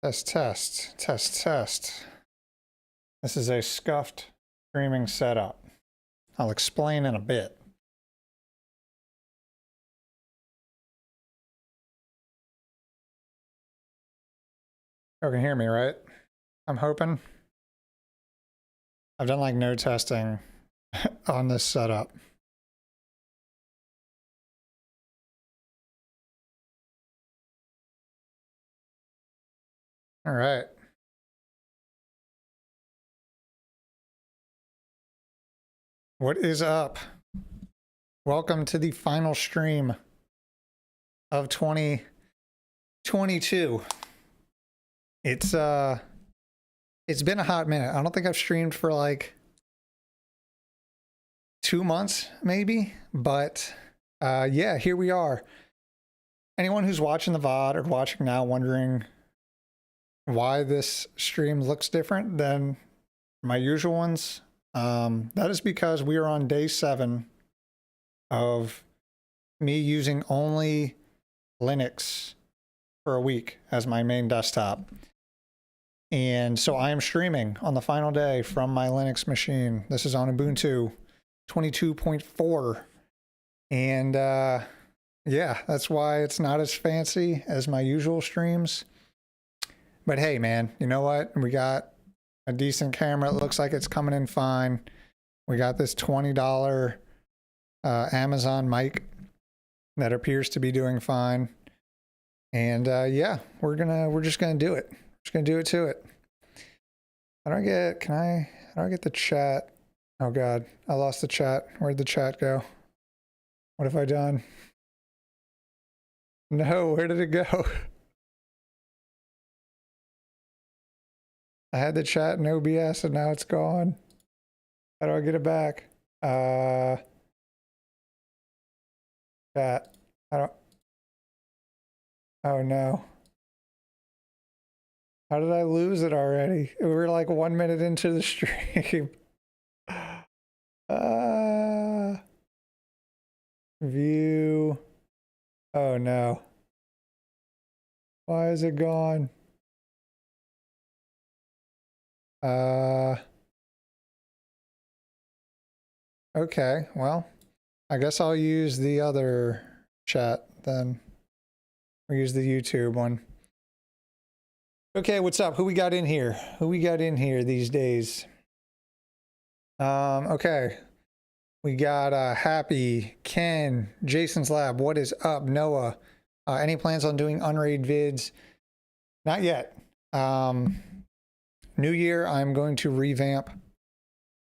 Test, test, test, test. This is a scuffed streaming setup. I'll explain in a bit. You can hear me, right? I'm hoping. I've done like no testing on this setup. All right. What is up? Welcome to the final stream of 2022. It's been a hot minute. I don't think I've streamed for like 2 months maybe, but yeah, here we are. Anyone who's watching the VOD or watching now wondering why this stream looks different than my usual ones, that is because we are on day 7 of me using only Linux for a week as my main desktop. And so I am streaming on the final day from my Linux machine. This is on Ubuntu 22.4. And yeah, that's why it's not as fancy as my usual streams. But hey, man, you know what? We got a decent camera. It looks like it's coming in fine. We got this $20 Amazon mic that appears to be doing fine. And yeah, we're just gonna do it. Just gonna do it to it. How do I get the chat? Oh God, I lost the chat. Where'd the chat go? What have I done? No, where did it go? I had the chat in OBS and now it's gone. How do I get it back? Chat. Oh no. How did I lose it already? We were like 1 minute into the stream. View. Oh no. Why is it gone? Okay, well, I guess I'll use the other chat then. We'll use the YouTube one. Okay, what's up? Who we got in here? Who we got in here these days? Okay. We got Happy, Ken, Jason's Lab. What is up, Noah? Any plans on doing Unraid vids? Not yet. New year, I'm going to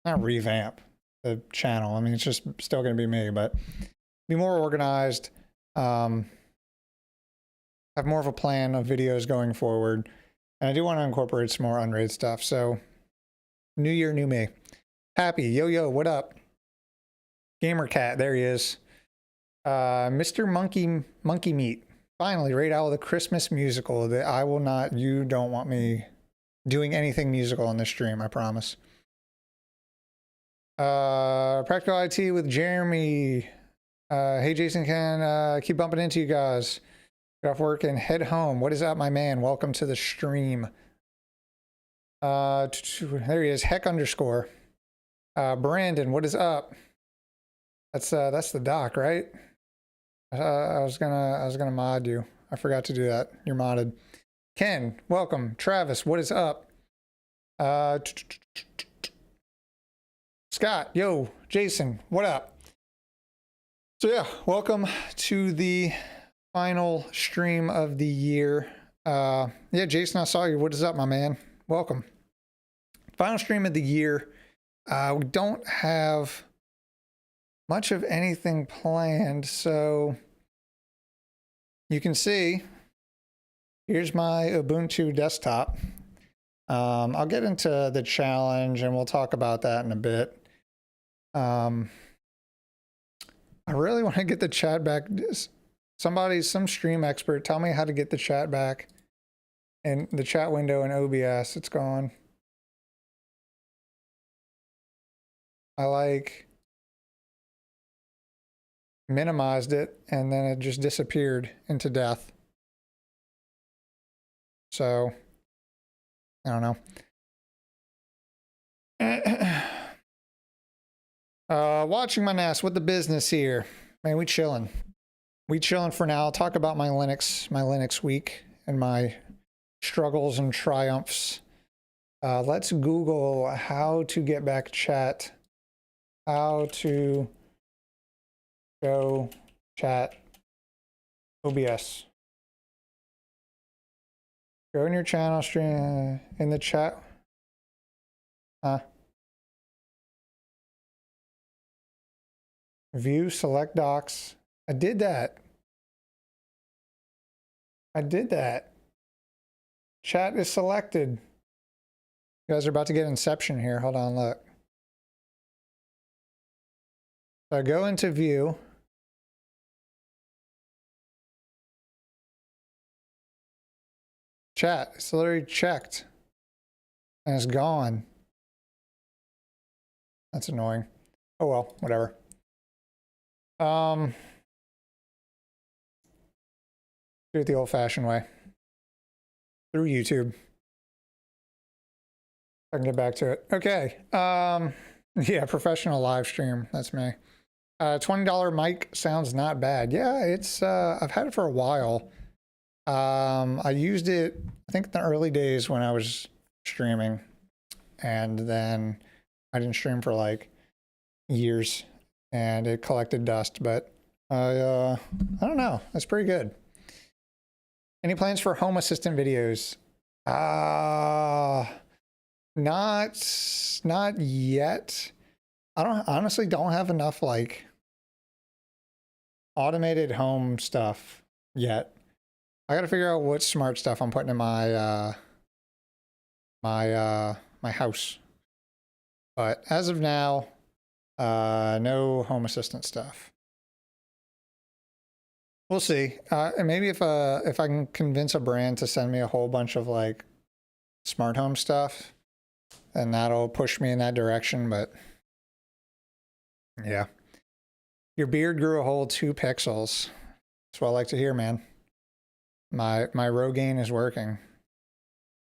not revamp the channel. I mean, it's just still going to be me, but be more organized. Have more of a plan of videos going forward. And I do want to incorporate some more Unraid stuff. So new year, new me. Happy, yo, what up? Gamer Cat, there he is. Mr. Monkey Meat. Finally, Raid Owl, the Christmas musical. That I will not, you don't want me doing anything musical on this stream, I promise. Practical IT with Jeremy. Hey Jason, can keep bumping into you guys. Get off work and head home. What is up, my man? Welcome to the stream. There he is, Heck _ Brandon, what is up? That's the doc, right? I was gonna mod you. I forgot to do that. You're modded. Ken, welcome. Travis, what is up? Scott, yo, Jason, what up? So yeah, welcome to the final stream of the year. Yeah, Jason, I saw you. What is up, my man? Welcome. Final stream of the year. We don't have much of anything planned, so you can see here's my Ubuntu desktop. I'll get into the challenge and we'll talk about that in a bit. I really want to get the chat back. Some stream expert, tell me how to get the chat back. And the chat window in OBS, it's gone. I like minimized it and then it just disappeared into death. So I don't know. Watching my NAS with the business here. Man, we chilling. We chilling for now. I'll talk about my Linux week and my struggles and triumphs. Let's Google how to get back chat. How to go chat OBS. Go in your channel stream in the chat. View, select docs. I did that. Chat is selected. You guys are about to get Inception here. Hold on, look. So I go into view. Chat, it's literally checked. And it's gone. That's annoying. Oh well, whatever. Do it the old-fashioned way. Through YouTube. I can get back to it. Okay. Yeah, professional live stream. That's me. $20 mic sounds not bad. Yeah, it's I've had it for a while. I used it, I think in the early days when I was streaming, and then I didn't stream for like years and it collected dust, but I don't know. That's pretty good. Any plans for Home Assistant videos? Not yet. I honestly don't have enough like automated home stuff yet. I gotta figure out what smart stuff I'm putting in my my house. But as of now, no Home Assistant stuff. We'll see. And maybe if I can convince a brand to send me a whole bunch of like smart home stuff, then that'll push me in that direction. But yeah, your beard grew a whole 2 pixels. That's what I like to hear, man. My Rogaine is working,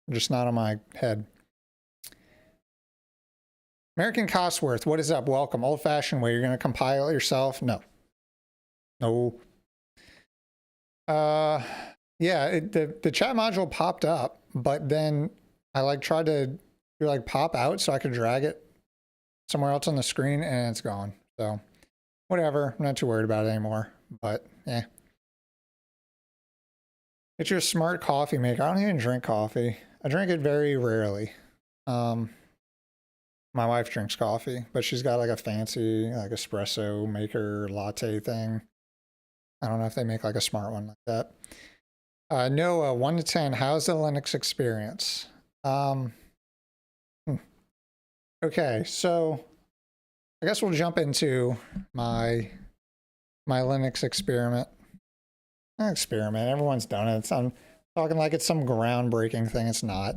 just not on my head. American Cosworth, what is up? Welcome. Old-fashioned way. You're gonna compile it yourself? No. Yeah, the chat module popped up, but then I like tried to do like pop out so I could drag it somewhere else on the screen and it's gone. So whatever, I'm not too worried about it anymore, but yeah. It's your smart coffee maker. I don't even drink coffee. I drink it very rarely. My wife drinks coffee, but she's got like a fancy like espresso maker latte thing. I don't know if they make like a smart one like that. Noah, 1 to 10, how's the Linux experience? Okay, so I guess we'll jump into my Linux experiment. Everyone's done it. I'm talking like it's some groundbreaking thing. It's not.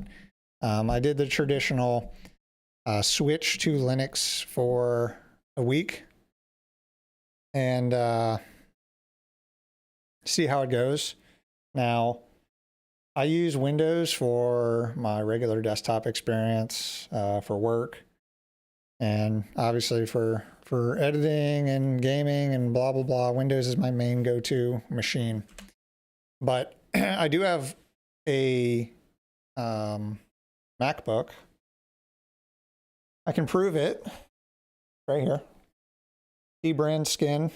I did the traditional switch to Linux for a week and see how it goes. Now, I use Windows for my regular desktop experience, for work, and obviously for editing and gaming and blah, blah, blah. Windows is my main go-to machine. But I do have a MacBook. I can prove it right here. Dbrand skin.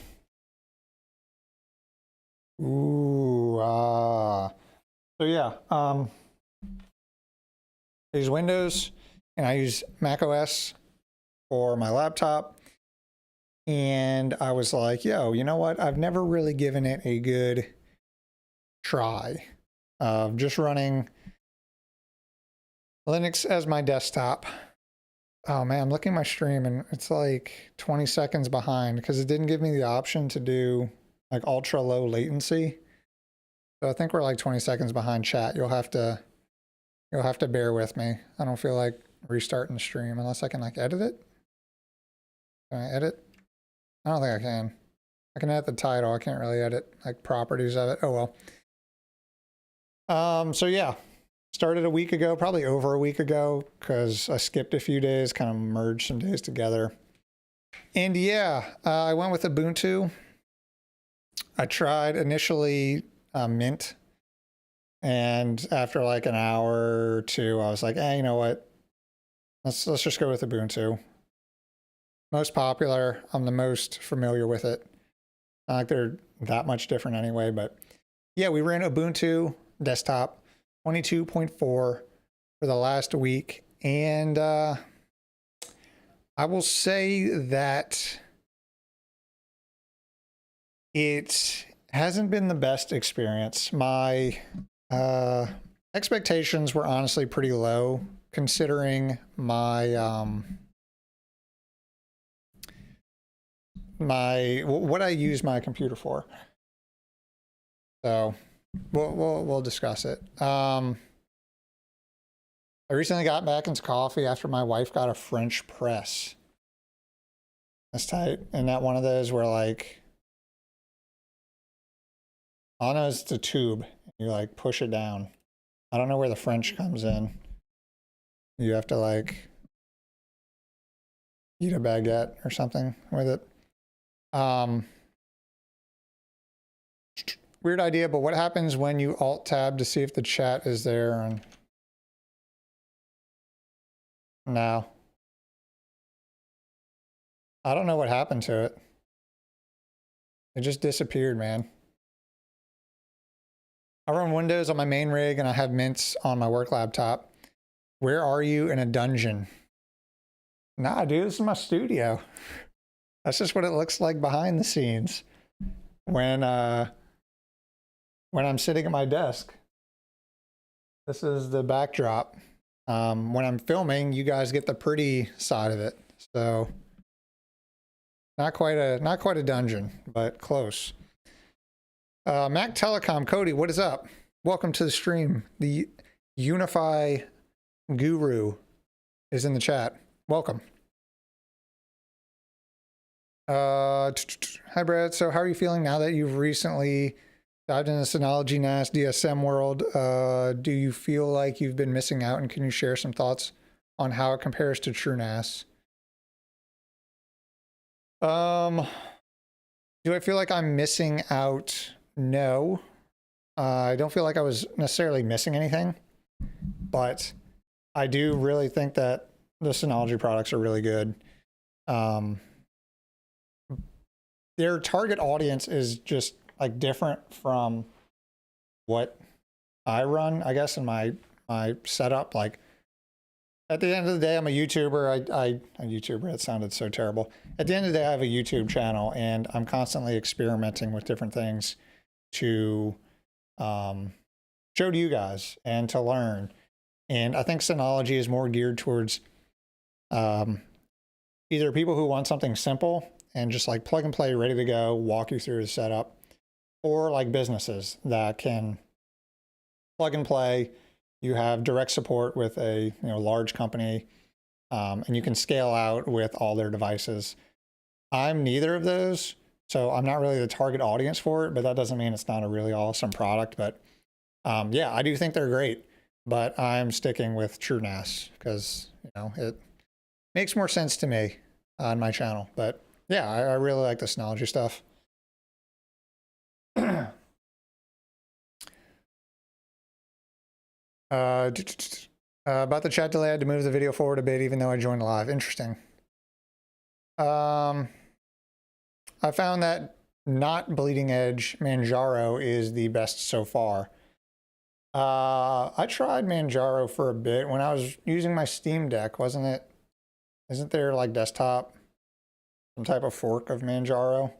Ooh, so yeah, I use Windows and I use Mac OS for my laptop. And I was like, yo, you know what? I've never really given it a good try of just running Linux as my desktop. Oh man, I'm looking at my stream and it's like 20 seconds behind because it didn't give me the option to do like ultra low latency. So I think we're like 20 seconds behind chat. You'll have to bear with me. I don't feel like restarting the stream unless I can like edit it. Can I edit? I don't think I can. I can edit the title. I can't really edit like properties of it. Oh well. So yeah. Started a week ago, probably over a week ago, because I skipped a few days, kind of merged some days together. And yeah, I went with Ubuntu. I tried initially Mint, and after like an hour or two, I was like, "Hey, you know what? Let's just go with Ubuntu. Most popular. I'm the most familiar with it. Not like they're that much different anyway, but yeah, we ran Ubuntu desktop 22.4 for the last week, and I will say that it hasn't been the best experience. My expectations were honestly pretty low considering my what I use my computer for. So we'll discuss it. I recently got back into coffee after my wife got a French press. That's tight. And that one of those where like, I know it's the tube. You like push it down. I don't know where the French comes in. You have to like eat a baguette or something with it. Weird idea, but what happens when you alt tab to see if the chat is there? And no, I don't know what happened to it. It just disappeared, man. I run Windows on my main rig and I have Mints on my work laptop. Where are you in a dungeon? Nah, dude, this is my studio. That's just what it looks like behind the scenes when I'm sitting at my desk. This is the backdrop. When I'm filming, you guys get the pretty side of it. So not quite a dungeon, but close. Mac Telecom, Cody, what is up? Welcome to the stream. The Unify Guru is in the chat. Welcome. Hi, Brad. So how are you feeling now that you've recently dived into Synology NAS DSM world? Do you feel like you've been missing out, and can you share some thoughts on how it compares to TrueNAS? Do I feel like I'm missing out? No. I don't feel like I was necessarily missing anything, but I do really think that the Synology products are really good. Their target audience is just like different from what I run, I guess, in my setup. Like at the end of the day, I'm a YouTuber. A YouTuber, that sounded so terrible. At the end of the day, I have a YouTube channel and I'm constantly experimenting with different things to show to you guys and to learn. And I think Synology is more geared towards either people who want something simple and just like plug and play, ready to go, walk you through the setup, or like businesses that can plug and play. You have direct support with a large company, and you can scale out with all their devices. I'm neither of those, so I'm not really the target audience for it, but that doesn't mean it's not a really awesome product. But yeah, I do think they're great, but I'm sticking with TrueNAS because it makes more sense to me on my channel. But yeah, I really like the Synology stuff. About the chat delay, I had to move the video forward a bit, even though I joined live. Interesting. I found that not bleeding edge Manjaro is the best so far. I tried Manjaro for a bit when I was using my Steam Deck, wasn't it? Isn't there like desktop, some type of fork of Manjaro?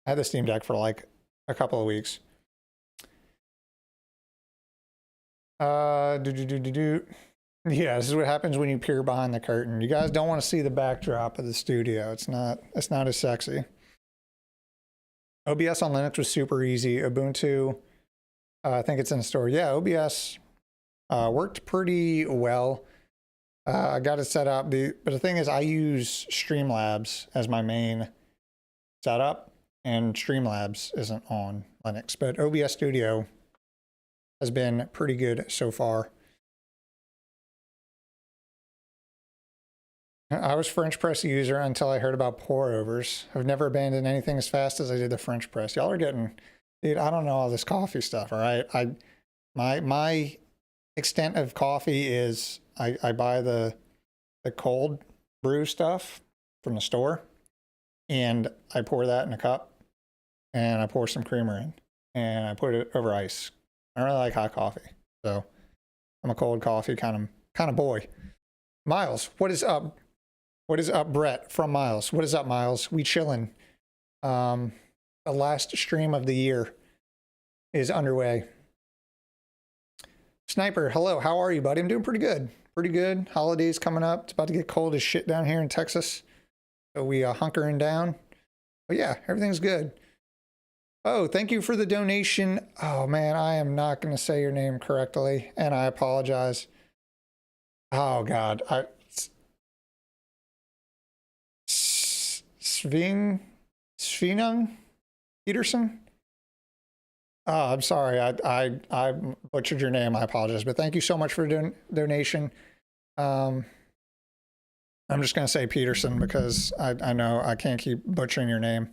I had the Steam Deck for like a couple of weeks. Yeah, this is what happens when you peer behind the curtain. You guys don't want to see the backdrop of the studio. It's not as sexy. OBS on Linux was super easy. Ubuntu, I think it's in the store. Yeah, OBS worked pretty well. I got it set up. But the thing is, I use Streamlabs as my main setup, and Streamlabs isn't on Linux. But OBS Studio has been pretty good so far. I was French press user until I heard about pour overs. I've never abandoned anything as fast as I did the French press. Y'all are getting, dude, I don't know all this coffee stuff, all right? My extent of coffee is I buy the cold brew stuff from the store, and I pour that in a cup, and I pour some creamer in, and I put it over ice. I don't really like hot coffee, so I'm a cold coffee kind of boy. Miles, what is up? What is up, Brett from Miles? What is up, Miles? We chillin'. The last stream of the year is underway. Sniper, hello. How are you, buddy? I'm doing pretty good. Pretty good. Holidays coming up. It's about to get cold as shit down here in Texas. So we hunkering down. But yeah, everything's good. Oh, thank you for the donation. Oh man, I am not going to say your name correctly, and I apologize. Oh God, Svinung Peterson. Oh, I'm sorry. I butchered your name. I apologize. But thank you so much for the donation. I'm just going to say Peterson because I know I can't keep butchering your name.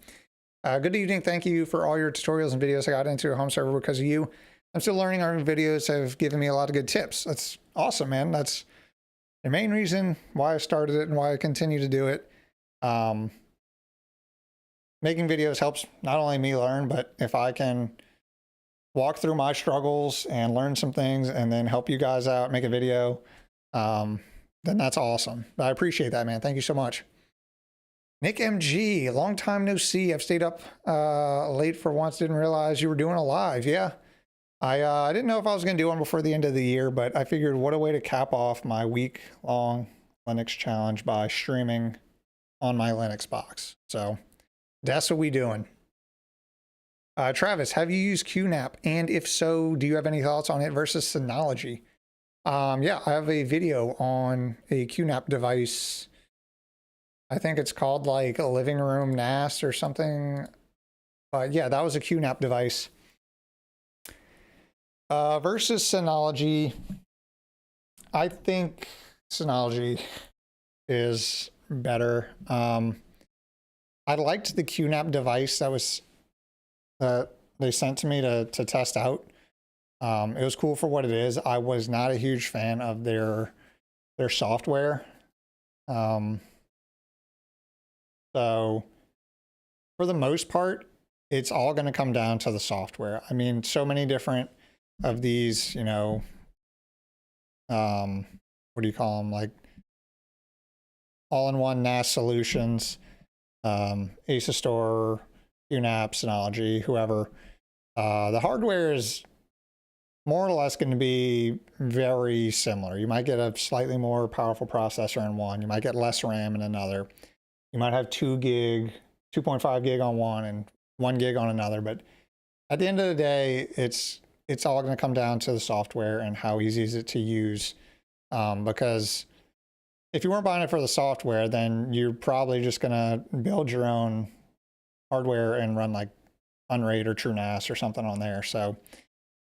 Good evening. Thank you for all your tutorials and videos. I got into a home server because of you. I'm still learning. Our videos have given me a lot of good tips. That's awesome, man. That's the main reason why I started it and why I continue to do it. Making videos helps not only me learn, but if I can walk through my struggles and learn some things and then help you guys out, make a video, then that's awesome. But I appreciate that, man. Thank you so much. Nick MG, long time no see. I've stayed up late for once. Didn't realize you were doing a live. Yeah, I didn't know if I was going to do one before the end of the year, but I figured what a way to cap off my week-long Linux challenge by streaming on my Linux box. So that's what we doing. Travis, have you used QNAP? And if so, do you have any thoughts on it versus Synology? Yeah, I have a video on a QNAP device. I think it's called like a living room NAS or something. Yeah, that was a QNAP device. Versus Synology, I think Synology is better. I liked the QNAP device that they sent to me to test out. It was cool for what it is. I was not a huge fan of their software. So for the most part, it's all going to come down to the software. I mean, so many different of these, you know, what do you call them? Like all-in-one NAS solutions, Asustor, QNAP, Synology, whoever. The hardware is more or less going to be very similar. You might get a slightly more powerful processor in one. You might get less RAM in another. You might have 2 gig, 2.5 gig on one and 1 gig on another. But at the end of the day, it's all going to come down to the software and how easy is it to use. Because if you weren't buying it for the software, then you're probably just going to build your own hardware and run like Unraid or TrueNAS or something on there. So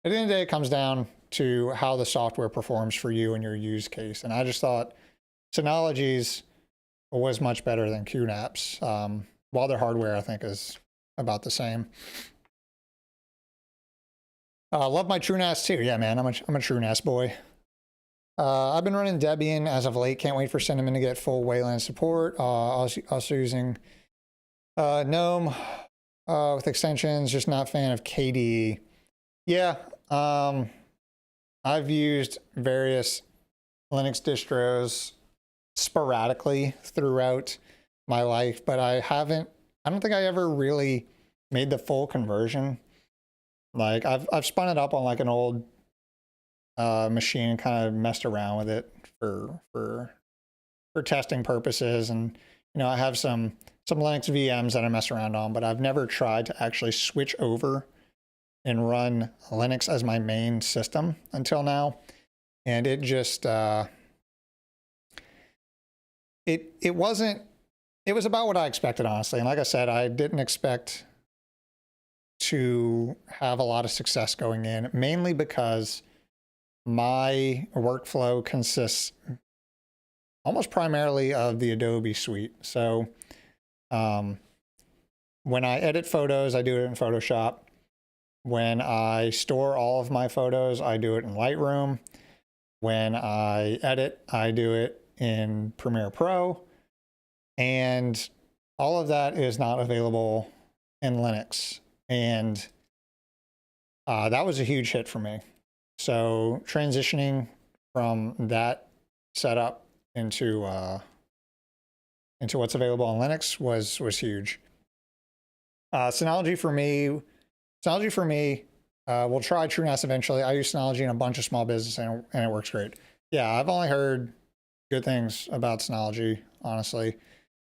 at the end of the day, it comes down to how the software performs for you and your use case. And I just thought Synology's was much better than QNAP's, while their hardware, I think, is about the same. Love my TrueNAS too. Yeah, man, I'm a TrueNAS boy. I've been running Debian as of late. Can't wait for Cinnamon to get full Wayland support. Also using GNOME with extensions. Just not a fan of KDE. Yeah, I've used various Linux distros sporadically throughout my life, but I don't think I ever really made the full conversion. Like I've spun it up on like an old machine and kind of messed around with it for testing purposes, and you know, I have some Linux VMs that I mess around on, but I've never tried to actually switch over and run Linux as my main system until now. And it just it was about what I expected, honestly. And like I said, I didn't expect to have a lot of success going in, mainly because my workflow consists almost primarily of the Adobe suite. So when I edit photos, I do it in Photoshop. When I store all of my photos, I do it in Lightroom. When I edit, I do it in Premiere Pro. And all of that is not available in Linux. And that was a huge hit for me. So transitioning from that setup into what's available on Linux was huge. Synology for me, we'll try TrueNAS eventually. I use Synology in a bunch of small business and it works great. Yeah, I've only heard good things about Synology, honestly.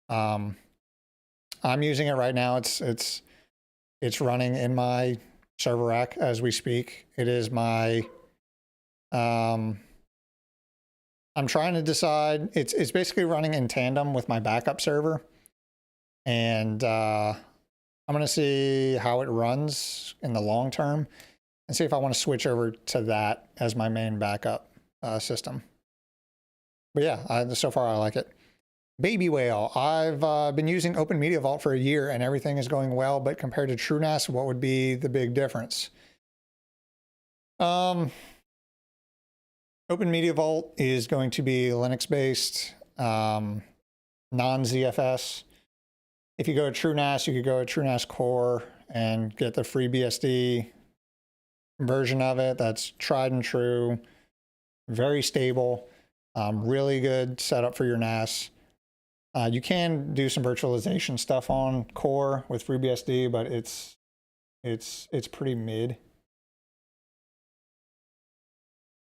I'm using it right now. It's running in my server rack as we speak. It is my, I'm trying to decide, it's basically running in tandem with my backup server. And I'm going to see how it runs in the long term and see if I want to switch over to that as my main backup system. But yeah, so far I like it. Baby Whale. I've been using Open Media Vault for a year and everything is going well, but compared to TrueNAS, what would be the big difference? Open Media Vault is going to be Linux-based, non-ZFS. If you go to TrueNAS, you could go to TrueNAS Core and get the FreeBSD version of it. That's tried and true, very stable, really good setup for your NAS. You can do some virtualization stuff on Core with FreeBSD, but it's pretty mid.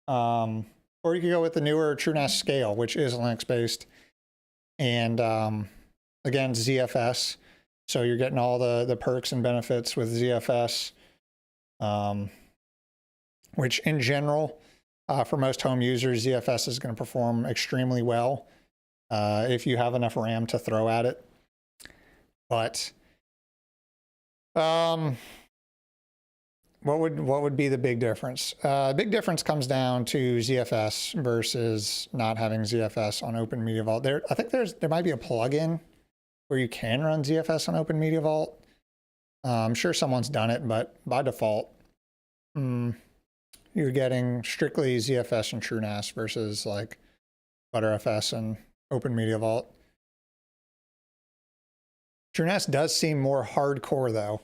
Or you could go with the newer TrueNAS Scale, which is Linux-based, and again, ZFS. So you're getting all the perks and benefits with ZFS, which in general, for most home users, ZFS is going to perform extremely well if you have enough RAM to throw at it. But what would be the big difference? Big difference comes down to ZFS versus not having ZFS on Open Media Vault. I think there might be a plugin where you can run ZFS on Open Media Vault. I'm sure someone's done it, but by default, you're getting strictly ZFS and TrueNAS versus like ButterFS and Open Media Vault. TrueNAS does seem more hardcore though.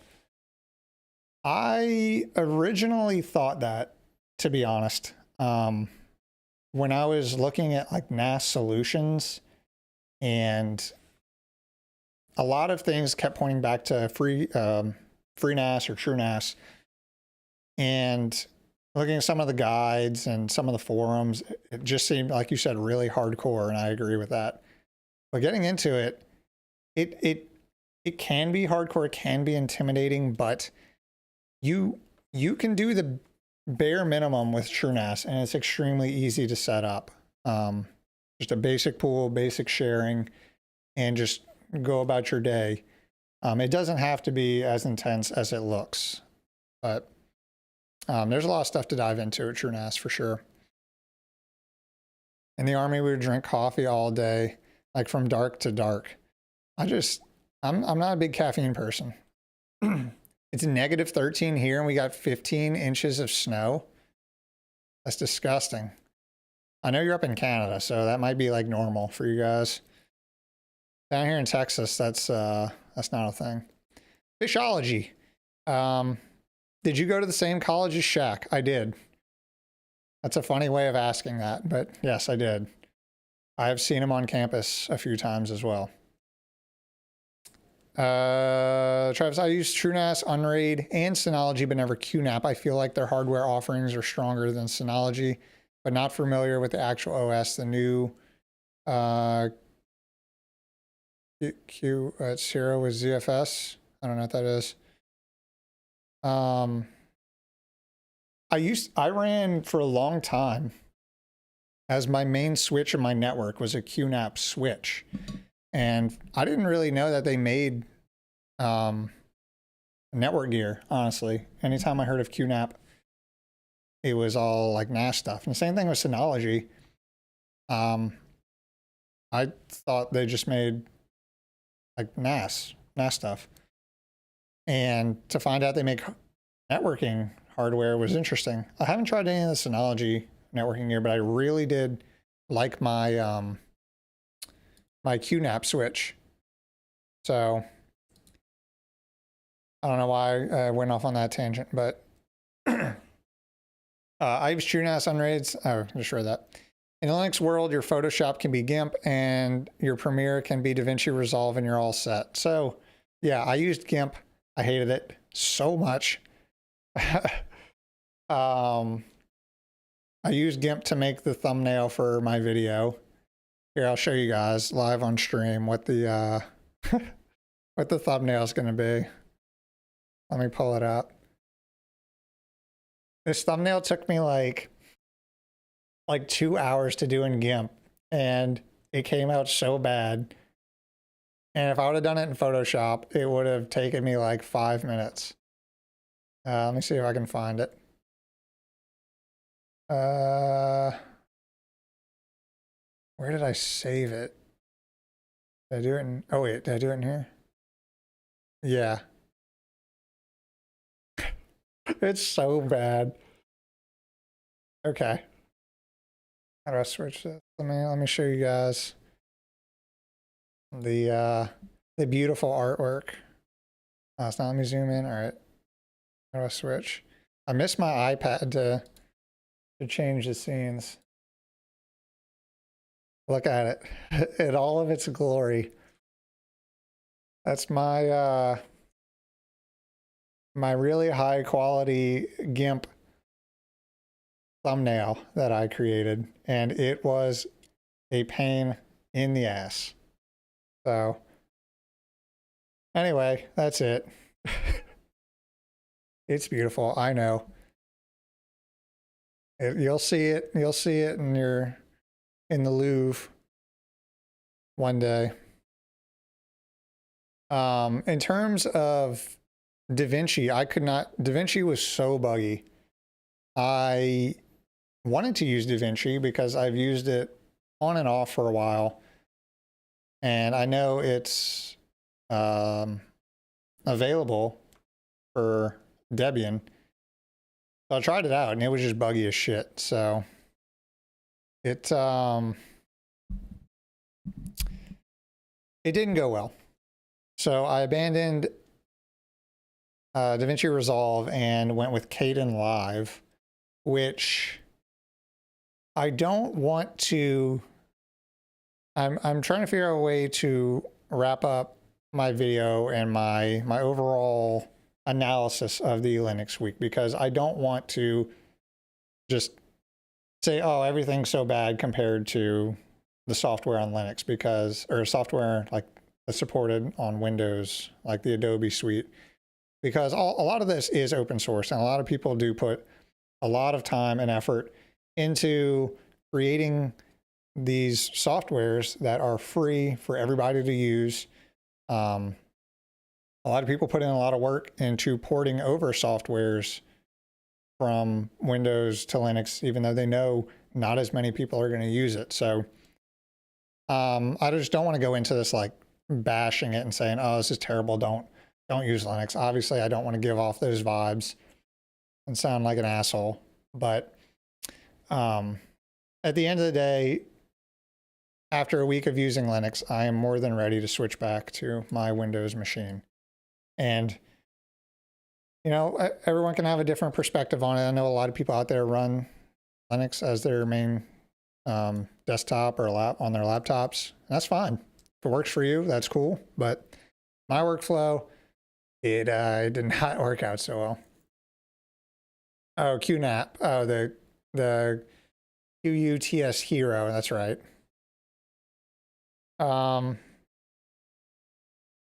I originally thought that, to be honest, when I was looking at like NAS solutions, and a lot of things kept pointing back to FreeNAS or TrueNAS, and looking at some of the guides and some of the forums, it just seemed, like you said, really hardcore, and I agree with that. But getting into it, it can be hardcore, it can be intimidating, but you can do the bare minimum with TrueNAS, and it's extremely easy to set up. Just a basic pool, basic sharing, and just go about your day. It doesn't have to be as intense as it looks, but there's a lot of stuff to dive into at TrueNAS for sure. In the Army, we would drink coffee all day, like from dark to dark. I'm not a big caffeine person. It's -13 here and we got 15 inches of snow. That's disgusting. I know you're up in Canada, so that might be like normal for you guys. Down here in Texas, that's not a thing. Fishology. Did you go to the same college as Shaq? I did. That's a funny way of asking that, but yes, I did. I have seen him on campus a few times as well. Travis, I use TrueNAS, Unraid, and Synology, but never QNAP. I feel like their hardware offerings are stronger than Synology, but not familiar with the actual OS. The new Q0 with ZFS. I don't know what that is. I ran for a long time as my main switch in my network was a QNAP switch. And I didn't really know that they made network gear, honestly. Anytime I heard of QNAP, it was all like NAS stuff. And the same thing with Synology. I thought they just made like NAS stuff. And to find out they make networking hardware was interesting. I haven't tried any of the Synology networking gear, but I really did like my my QNAP switch. So I don't know why I went off on that tangent, but I use TrueNAS on raids. Oh, just read that. In the Linux world, your Photoshop can be GIMP and your Premiere can be DaVinci Resolve and you're all set. So yeah, I used GIMP. I hated it so much. I used GIMP to make the thumbnail for my video. Here, I'll show you guys live on stream what the what the thumbnail is going to be. Let me pull it up. This thumbnail took me like 2 hours to do in GIMP, and it came out so bad. And if I would have done it in Photoshop, it would have taken me like 5 minutes. Let me see if I can find it. Where did I save it? Did I do it in, oh wait, did I do it in here? Yeah. It's so bad. Okay. How do I switch this? Let me show you guys the beautiful artwork. So now let me zoom in. All right. How do I switch? I missed my iPad to change the scenes. Look at it in all of its glory. That's my my really high quality GIMP thumbnail that I created, and it was a pain in the ass. So anyway, that's it. It's beautiful. I know. You'll see it. You'll see it in the Louvre one day. In terms of DaVinci, DaVinci was so buggy. I wanted to use DaVinci because I've used it on and off for a while. And I know it's available for Debian. So I tried it out and it was just buggy as shit. So it didn't go well. So I abandoned DaVinci Resolve and went with Kdenlive, which I don't want to. I'm trying to figure out a way to wrap up my video and my overall analysis of the Linux week, because I don't want to just say, oh, everything's so bad compared to the software on Linux, because, or software like that's supported on Windows, like the Adobe suite, because a lot of this is open source and a lot of people do put a lot of time and effort into creating these softwares that are free for everybody to use. A lot of people put in a lot of work into porting over softwares from Windows to Linux, even though they know not as many people are going to use it. So I just don't want to go into this like bashing it and saying, oh, this is terrible, don't use Linux. Obviously, I don't want to give off those vibes and sound like an asshole. But at the end of the day, after a week of using Linux, I am more than ready to switch back to my Windows machine. And, you know, everyone can have a different perspective on it. I know a lot of people out there run Linux as their main desktop or on their laptops. That's fine. If it works for you, that's cool. But my workflow, it did not work out so well. Oh, QNAP. Oh, the QUTS Hero. That's right.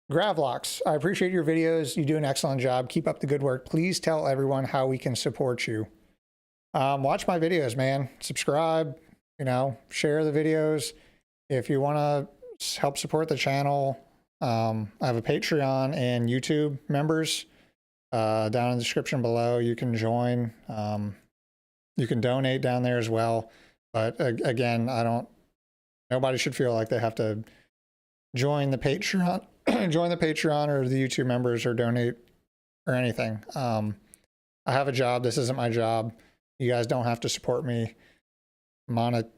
Gravlox, I appreciate your videos. You do an excellent job. Keep up the good work. Please tell everyone how we can support you. Watch my videos, man. Subscribe, you know, share the videos. If you want to help support the channel, I have a Patreon and YouTube members. Down in the description below, you can join. You can donate down there as well. But again, nobody should feel like they have to join the Patreon, join the Patreon or the YouTube members or donate or anything. I have a job. This isn't my job. You guys don't have to support me monetarily.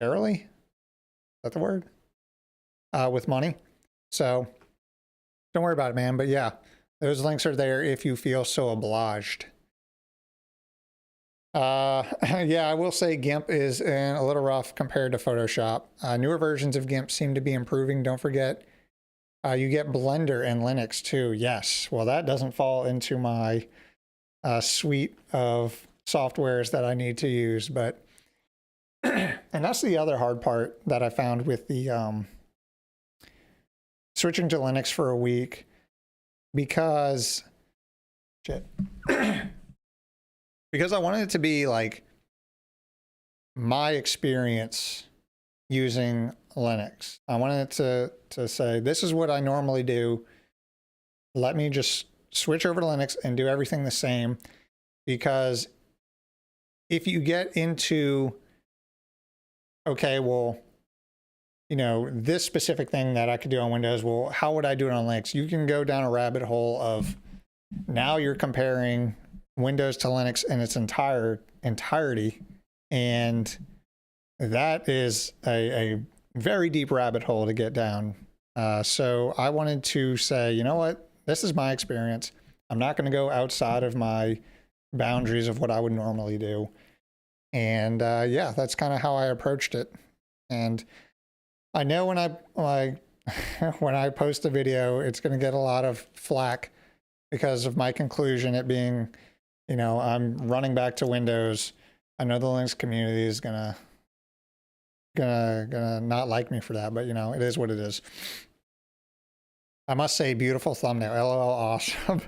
Is that the word? With money. So don't worry about it, man. But yeah, those links are there if you feel so obliged. Yeah, I will say GIMP is a little rough compared to Photoshop. Newer versions of GIMP seem to be improving. Don't forget, you get Blender and Linux too. Yes. Well, that doesn't fall into my suite of softwares that I need to use, but and that's the other hard part that I found with the switching to Linux for a week, because because I wanted it to be like my experience using Linux. I wanted it to say, this is what I normally do. Let me just switch over to Linux and do everything the same. Because if you get into, okay, well, you know, this specific thing that I could do on Windows, well, how would I do it on Linux? You can go down a rabbit hole of, now you're comparing Windows to Linux in its entirety, and that is a very deep rabbit hole to get down. So I wanted to say, you know what, this is my experience. I'm not going to go outside of my boundaries of what I would normally do. And yeah, that's kind of how I approached it. And I know when when I post a video, it's going to get a lot of flack because of my conclusion, it being, you know, I'm running back to Windows. I know the Linux community is gonna not like me for that, but you know, it is what it is. I must say, beautiful thumbnail. LOL, awesome.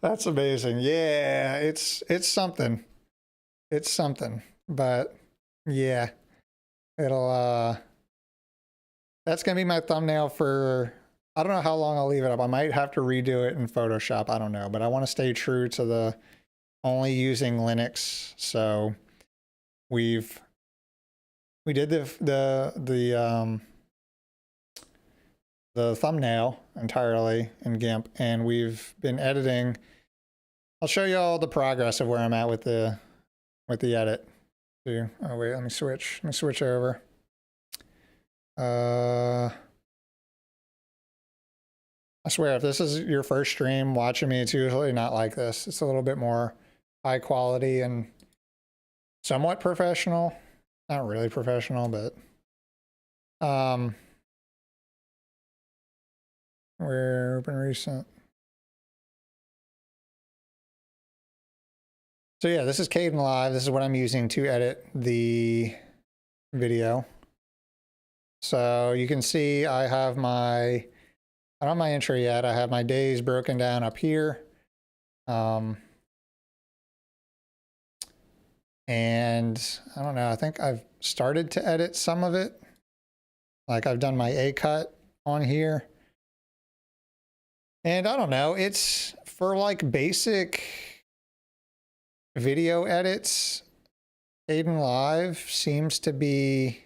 That's amazing. Yeah, it's something. It's something. But yeah, it'll that's gonna be my thumbnail for, I don't know how long I'll leave it up. I might have to redo it in Photoshop. I don't know, but I want to stay true to the only using Linux. So we did the thumbnail entirely in GIMP, and we've been editing. I'll show you all the progress of where I'm at with the edit. Oh wait, let me switch over. I swear, if this is your first stream watching me, it's usually not like this. It's a little bit more high quality and somewhat professional. Not really professional, but we're open recent. So yeah, this is Kdenlive. This is what I'm using to edit the video. So you can see I have I don't have my intro yet. I have my days broken down up here. And I don't know, I think I've started to edit some of it. Like I've done my A cut on here. And I don't know, it's for like basic video edits, Kdenlive seems to be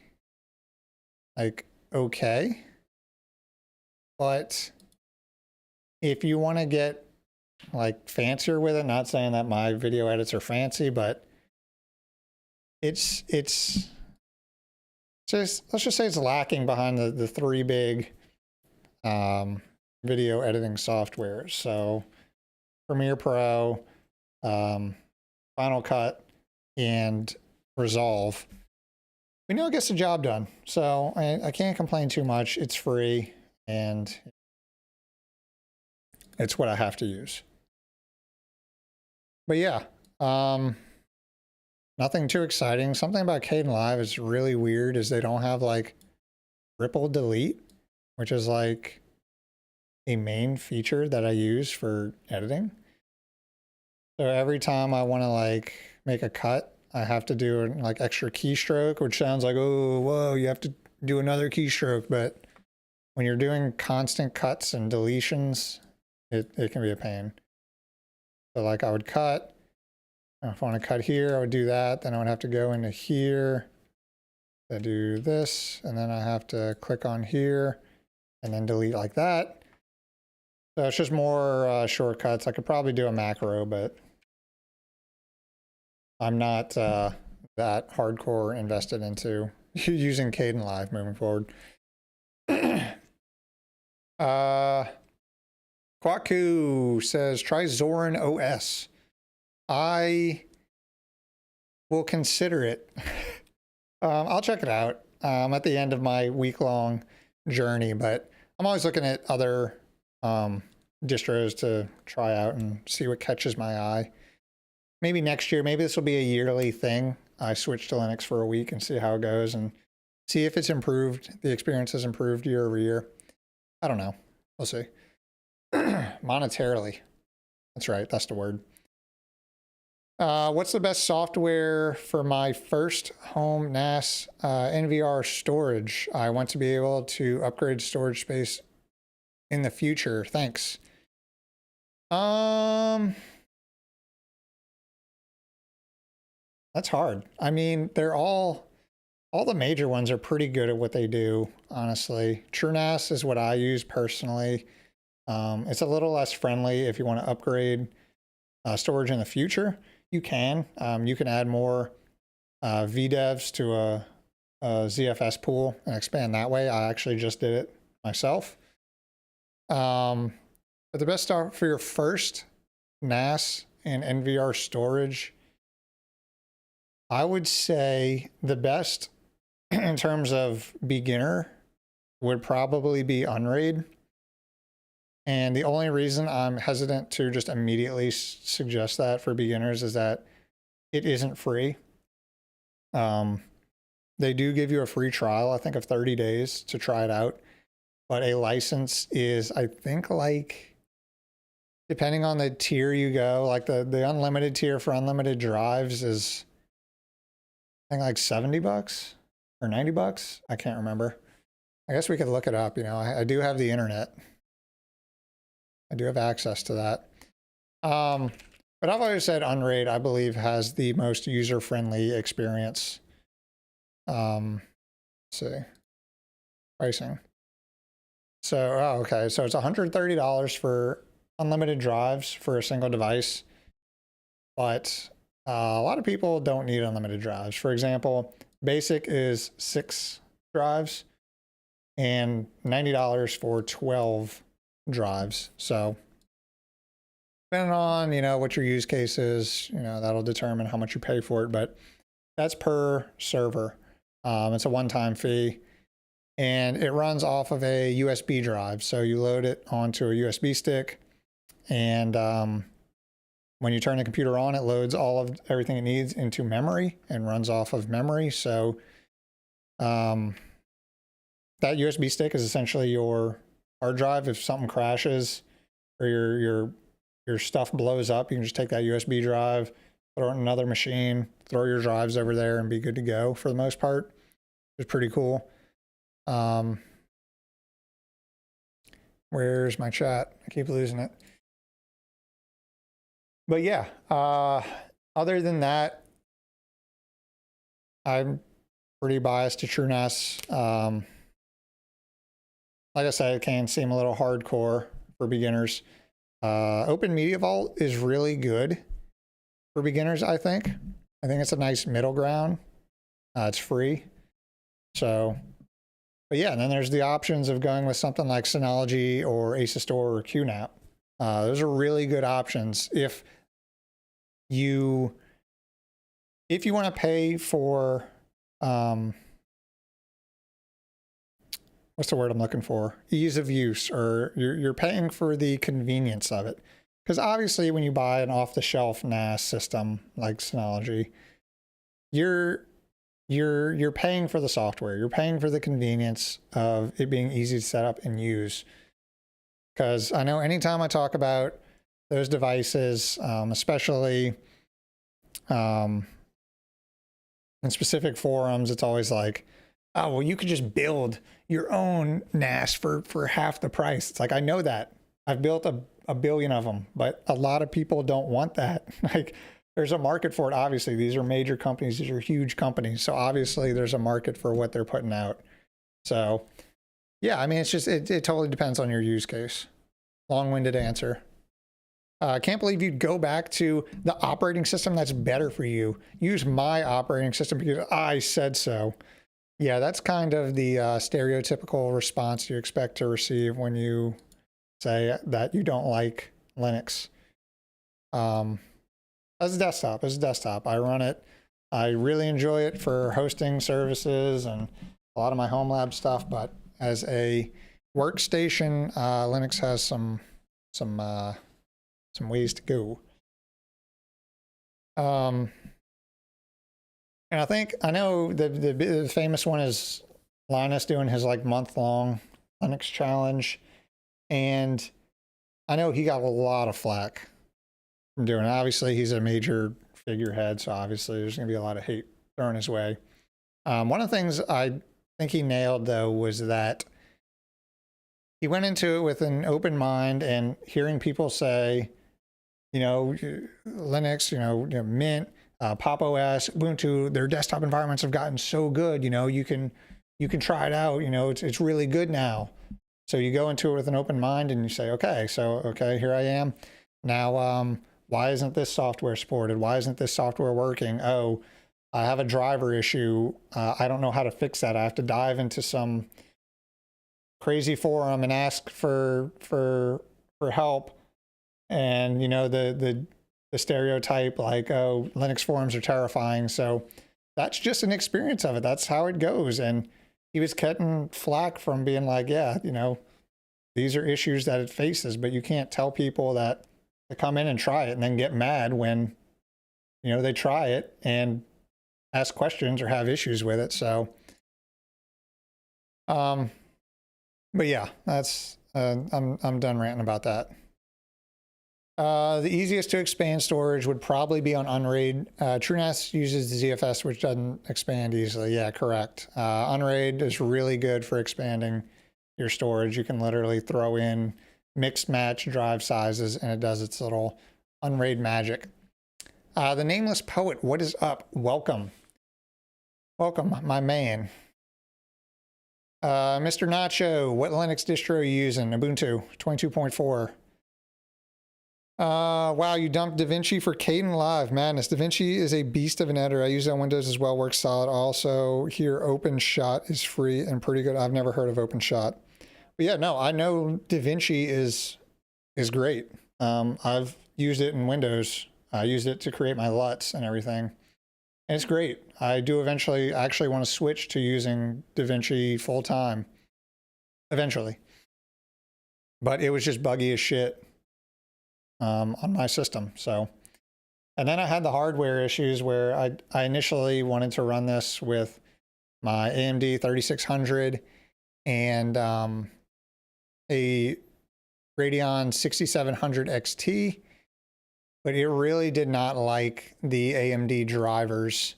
like okay. But if you want to get like fancier with it, not saying that my video edits are fancy, but it's just, let's just say it's lacking behind the three big video editing softwares. So Premiere Pro, Final Cut, and Resolve. We know it gets the job done. So I can't complain too much. It's free and it's what I have to use. But yeah, nothing too exciting. Something about Kdenlive is really weird is they don't have like ripple delete, which is like a main feature that I use for editing. So every time I want to like make a cut, I have to do like extra keystroke, which sounds like, oh, whoa, you have to do another keystroke. But when you're doing constant cuts and deletions, it can be a pain. So like I would cut, if I want to cut here, I would do that. Then I would have to go into here. I do this, and then I have to click on here and then delete like that. So it's just more shortcuts. I could probably do a macro, but I'm not that hardcore invested into using Kdenlive moving forward. Kwaku says, try Zorin OS. I will consider it. I'll check it out. I'm at the end of my week-long journey, but I'm always looking at other distros to try out and see what catches my eye. Maybe next year, maybe this will be a yearly thing. I switch to Linux for a week and see how it goes and see if it's improved. The experience has improved year over year. I don't know. We'll see. Monetarily. That's right. That's the word. What's the best software for my first home NAS NVR storage? I want to be able to upgrade storage space in the future. Thanks. That's hard. I mean, they're all the major ones are pretty good at what they do, honestly. TrueNAS is what I use personally. It's a little less friendly if you want to upgrade storage in the future. You can add more VDEVs to a ZFS pool and expand that way. I actually just did it myself. But the best start for your first NAS and NVR storage, I would say the best in terms of beginner would probably be Unraid. And the only reason I'm hesitant to just immediately suggest that for beginners is that it isn't free. They do give you a free trial, I think, of 30 days to try it out. But a license is, I think, like, depending on the tier you go, like the unlimited tier for unlimited drives is, I think, like $70 or $90. I can't remember. I guess we could look it up. You know, I do have the internet. I do have access to that. But I've always said Unraid, I believe, has the most user-friendly experience. Let's see. Pricing. So, oh, okay. So it's $130 for unlimited drives for a single device. But a lot of people don't need unlimited drives. For example, basic is 6 drives and $90 for 12 drives. So depending on, you know, what your use case is, you know, that'll determine how much you pay for it, but that's per server. It's a one-time fee and it runs off of a USB drive. So you load it onto a USB stick and when you turn the computer on, it loads all of everything it needs into memory and runs off of memory. So that USB stick is essentially your hard drive. If something crashes or your stuff blows up, you can just take that USB drive, throw it in another machine, throw your drives over there and be good to go for the most part. It's pretty cool. Where's my chat? I keep losing it. But yeah, other than that, I'm pretty biased to TrueNAS. Like I said, it can seem a little hardcore for beginners. Open Media Vault is really good for beginners, I think. I think it's a nice middle ground. It's free. So, but yeah, and then there's the options of going with something like Synology or Asustor or QNAP. Those are really good options if you want to pay for what's the word I'm looking for? Ease of use, or you're paying for the convenience of it. Because obviously when you buy an off-the-shelf NAS system like Synology, you're paying for the software. You're paying for the convenience of it being easy to set up and use. Because I know anytime I talk about those devices, especially in specific forums, it's always like, oh, well, you could just build your own NAS for half the price. It's like, I know that. I've built a billion of them, but a lot of people don't want that. Like, there's a market for it. Obviously, these are major companies. These are huge companies. So obviously there's a market for what they're putting out. So yeah, I mean, it's just, it totally depends on your use case. Long-winded answer. I can't believe you'd go back to the operating system that's better for you. Use my operating system because I said so. Yeah, that's kind of the stereotypical response you expect to receive when you say that you don't like Linux. As a desktop, I run it. I really enjoy it for hosting services and a lot of my home lab stuff. But as a workstation, Linux has some ways to go. And I know the famous one is Linus doing his like month-long Linux challenge, and I know he got a lot of flack from doing it. Obviously, he's a major figurehead, so obviously there's going to be a lot of hate thrown his way. One of the things I think he nailed, though, was that he went into it with an open mind, and hearing people say, you know, Linux, you know, Mint, Pop OS, Ubuntu, their desktop environments have gotten so good. You know, you can try it out. You know, it's really good now. So you go into it with an open mind, and you say, okay, here I am now. Why isn't this software supported? Why isn't this software working? Oh, I have a driver issue. I don't know how to fix that. I have to dive into some crazy forum and ask for help. And you know, the stereotype, like, oh, Linux forums are terrifying. So that's just an experience of it. That's how it goes. And he was getting flack from being like, yeah, you know, these are issues that it faces, but you can't tell people that to come in and try it and then get mad when, you know, they try it and ask questions or have issues with it. So, but yeah, that's, I'm done ranting about that. The easiest to expand storage would probably be on Unraid. TrueNAS uses the ZFS, which doesn't expand easily. Yeah, correct. Unraid is really good for expanding your storage. You can literally throw in mixed match drive sizes and it does its little Unraid magic. The Nameless Poet, what is up? Welcome. Welcome, my man. Mr. Nacho, what Linux distro are you using? Ubuntu 22.4. Wow, you dumped DaVinci for Kdenlive. Madness. DaVinci is a beast of an editor. I use it on Windows as well, works solid. Also, here OpenShot is free and pretty good. I've never heard of OpenShot. But yeah, no, I know DaVinci is great. I've used it in Windows. I used it to create my LUTs and everything. And it's great. I do eventually actually want to switch to using DaVinci full time. Eventually. But it was just buggy as shit on my system. So, and then I had the hardware issues where I initially wanted to run this with my AMD 3600 and a Radeon 6700 XT, but it really did not like the AMD drivers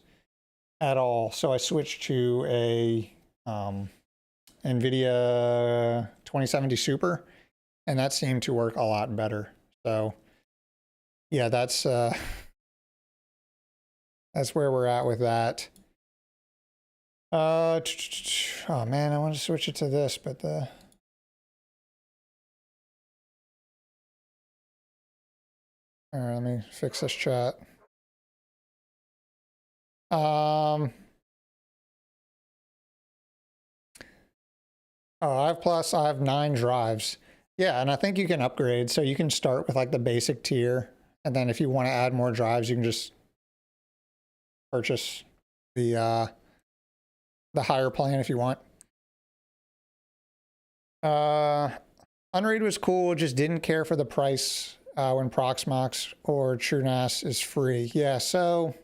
at all. So I switched to a NVIDIA 2070 Super, and that seemed to work a lot better. So yeah, that's where we're at with that. Oh man, I want to switch it to this, but all right, let me fix this chat. Oh, I have 9 drives. Yeah, and I think you can upgrade. So you can start with like the basic tier. And then if you want to add more drives, you can just purchase the higher plan if you want. Unraid was cool, just didn't care for the price when Proxmox or TrueNAS is free. Yeah, so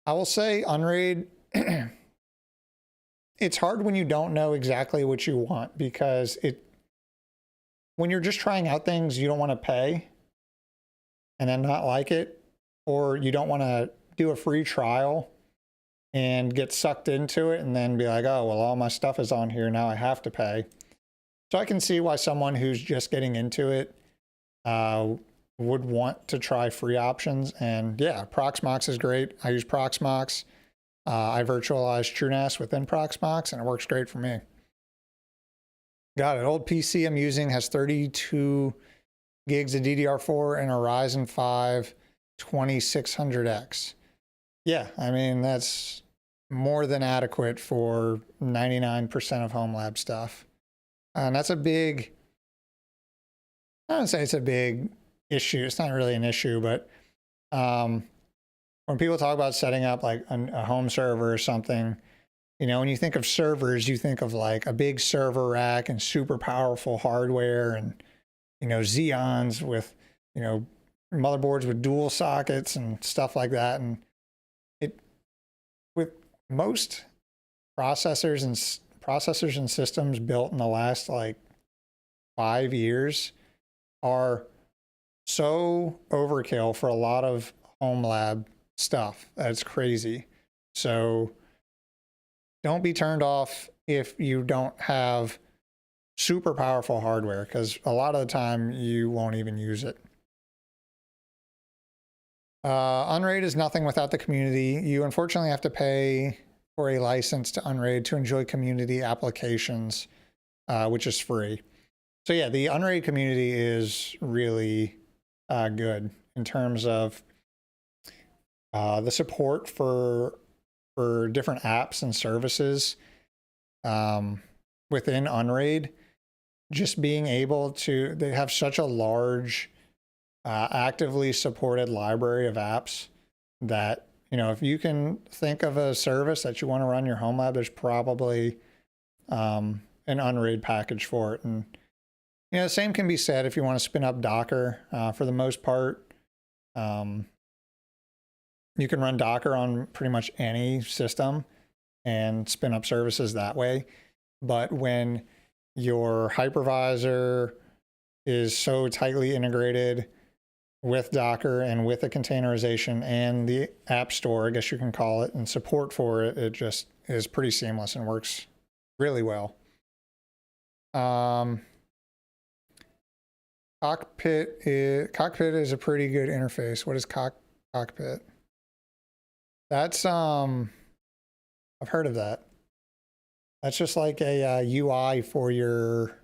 I will say Unraid, it's hard when you don't know exactly what you want, because when you're just trying out things, you don't want to pay and then not like it, or you don't want to do a free trial and get sucked into it and then be like, oh, well, all my stuff is on here, now I have to pay. So I can see why someone who's just getting into it would want to try free options. And yeah, Proxmox is great. I use Proxmox. I virtualize TrueNAS within Proxmox, and it works great for me. Got it. Old PC I'm using has 32 gigs of DDR4 and a Ryzen 5 2600X. Yeah, I mean, that's more than adequate for 99% of home lab stuff. And that's a big, I don't say it's a big issue. It's not really an issue, but when people talk about setting up like a home server or something, you know, when you think of servers, you think of like a big server rack and super powerful hardware and, you know, Xeons with, you know, motherboards with dual sockets and stuff like that. And with most processors and systems built in the last like 5 years are so overkill for a lot of home lab stuff. That's crazy. So don't be turned off if you don't have super powerful hardware, because a lot of the time you won't even use it. Unraid is nothing without the community. You unfortunately have to pay for a license to Unraid to enjoy community applications, which is free. So yeah, the Unraid community is really good in terms of the support for different apps and services within Unraid. Just being able to, they have such a large actively supported library of apps that, you know, if you can think of a service that you want to run your home lab, there's probably an Unraid package for it. And, you know, the same can be said if you want to spin up Docker. For the most part, you can run Docker on pretty much any system and spin up services that way. But when your hypervisor is so tightly integrated with Docker and with the containerization and the app store, I guess you can call it, and support for it, it just is pretty seamless and works really well. Cockpit is a pretty good interface. What is Cockpit? That's I've heard of that. That's just like a UI for your,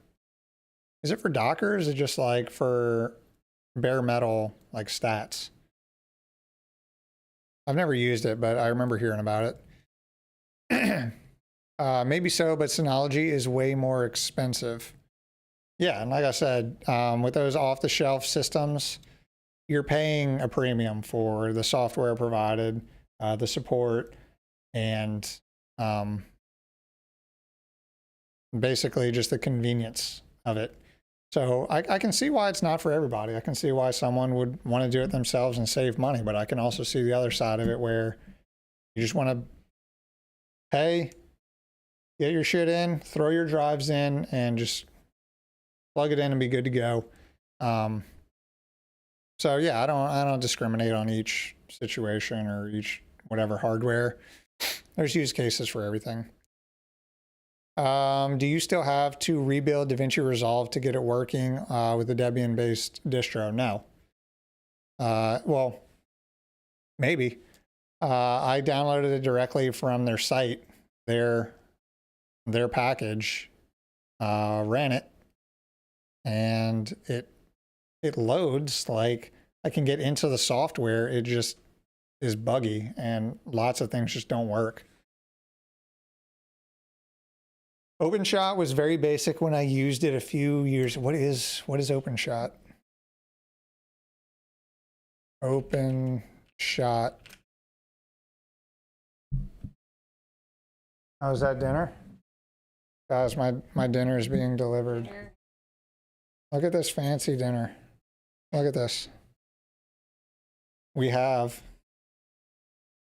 is it for Docker or is it just like for bare metal like stats? I've never used it, but I remember hearing about it. Maybe so, but Synology is way more expensive. Yeah, and like I said, with those off-the-shelf systems, you're paying a premium for the software provided, the support, and basically just the convenience of it. So I can see why it's not for everybody. I can see why someone would want to do it themselves and save money, but I can also see the other side of it where you just want to pay, get your shit in, throw your drives in, and just plug it in and be good to go. So yeah, I don't discriminate on each situation or each whatever hardware. There's use cases for everything. Do you still have to rebuild DaVinci Resolve to get it working with the Debian-based distro? No. Well, maybe. I downloaded it directly from their site, their package, ran it, and it loads. Like, I can get into the software, it just is buggy, and lots of things just don't work. OpenShot was very basic when I used it a few years. What is OpenShot? OpenShot. How's that dinner? Guys, my dinner is being delivered. Look at this fancy dinner. Look at this. We have,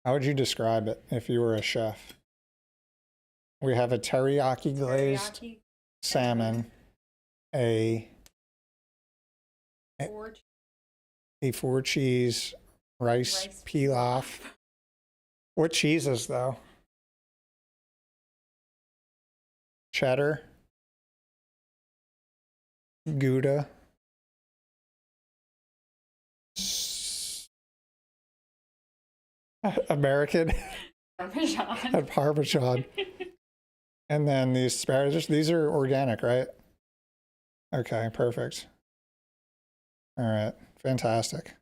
how would you describe it if you were a chef? We have a teriyaki glazed salmon, a 4-cheese rice pilaf. What cheeses though? Cheddar, Gouda. American Parmesan. and Parmesan. And then these asparagus, these are organic, right? Okay, perfect. All right, fantastic.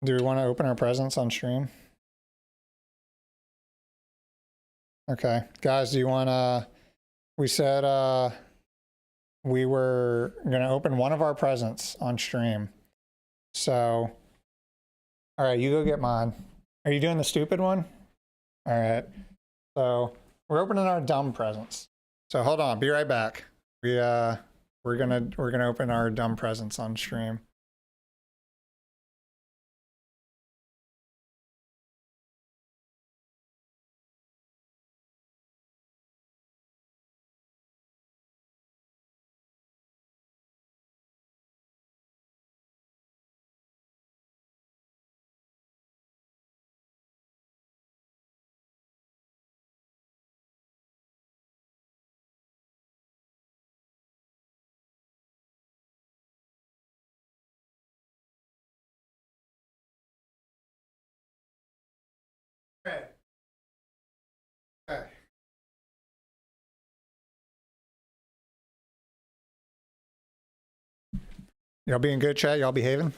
Do we want to open our presents on stream? Okay, guys, do you want to, we said we were going to open one of our presents on stream. So, all right, you go get mine. Are you doing the stupid one? All right. So, we're opening our dumb presents. So, hold on, be right back. We're going to open our dumb presents on stream. Okay. Okay. Y'all being good, chat? Y'all behaving?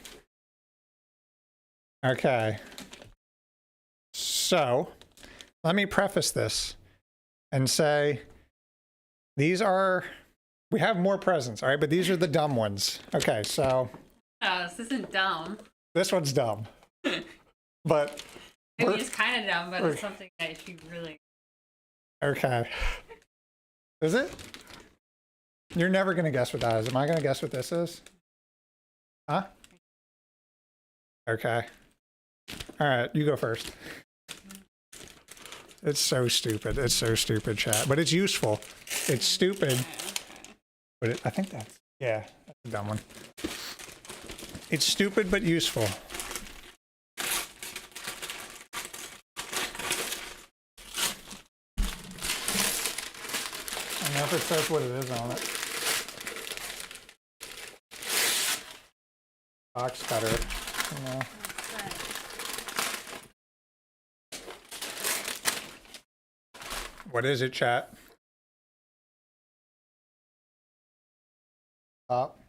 Okay. So, let me preface this and say these are, we have more presents, all right? But these are the dumb ones. Okay, so. Oh, this isn't dumb. This one's dumb. But. I mean, it's kind of dumb, but it's something that you really. Okay. Is it? You're never going to guess what that is. Am I going to guess what this is? Huh? Okay. All right, you go first. It's so stupid. It's so stupid, chat. But it's useful. It's stupid. But I think that's, yeah, that's a dumb one. It's stupid but useful. I know if it says what it is on it. Box cutter, you know. What is it, chat? Top.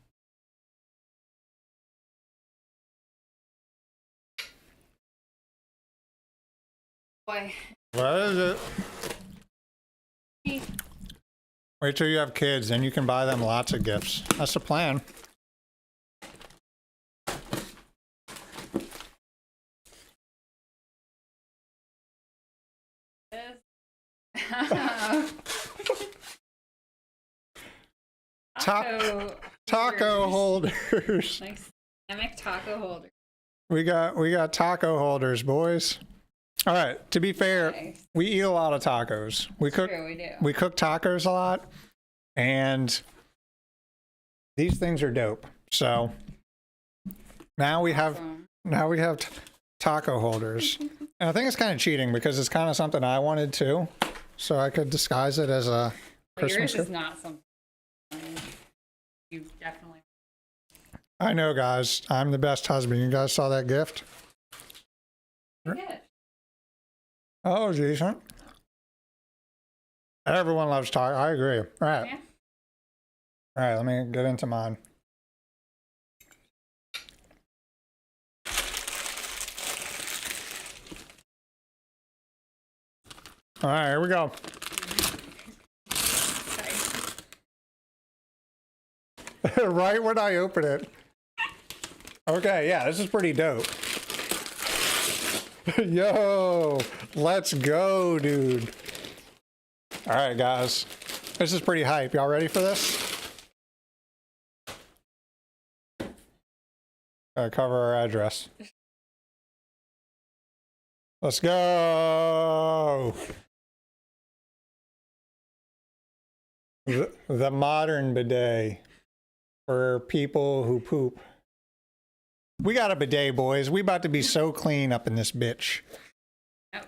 Boy. What is it? Wait till you have kids, then you can buy them lots of gifts. That's the plan. Taco holders. Like ceramic taco holders. We got taco holders, boys. All right. To be fair, Nice. we eat a lot of tacos. We cook. True, we do. We cook tacos a lot, and these things are dope. So now we have taco holders, and I think it's kind of cheating because it's kind of something I wanted too, so I could disguise it as a Christmas Yours is gift. not something you definitely. I know, guys. I'm the best husband. You guys saw that gift? Yes. Oh, decent. Everyone loves taco. I agree. All right. Yeah. All right, let me get into mine. All right, here we go. Right when I open it. Okay, yeah, this is pretty dope. Yo, let's go, dude. All right, guys. This is pretty hype. Y'all ready for this? Gotta cover our address. Let's go. The modern bidet for people who poop. We got a bidet, boys. We about to be so clean up in this bitch. Oh,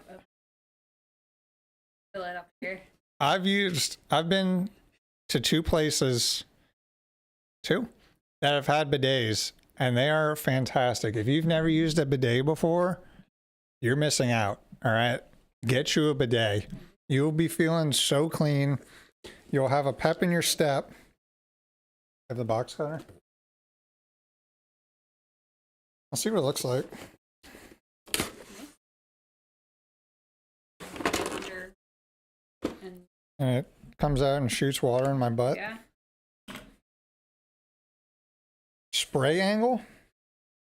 fill it up here. I've been to 2 places too, that have had bidets, and they are fantastic. If you've never used a bidet before, you're missing out. All right, get you a bidet. You'll be feeling so clean. You'll have a pep in your step. Have the box cutter. I'll see what it looks like. And it comes out and shoots water in my butt. Yeah. Spray angle.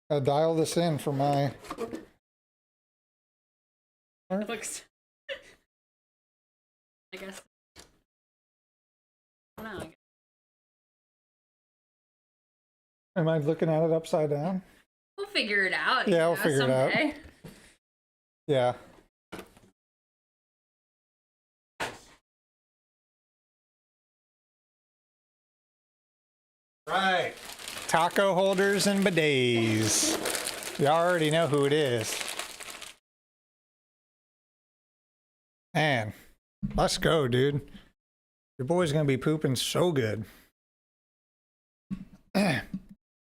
Gotta dial this in for my. It looks. I guess. I don't know. Am I looking at it upside down? We'll figure it out. Yeah, we'll figure it out. Someday. Yeah. Right. Taco holders and bidets. You already know who it is. Man, let's go, dude. Your boy's gonna be pooping so good.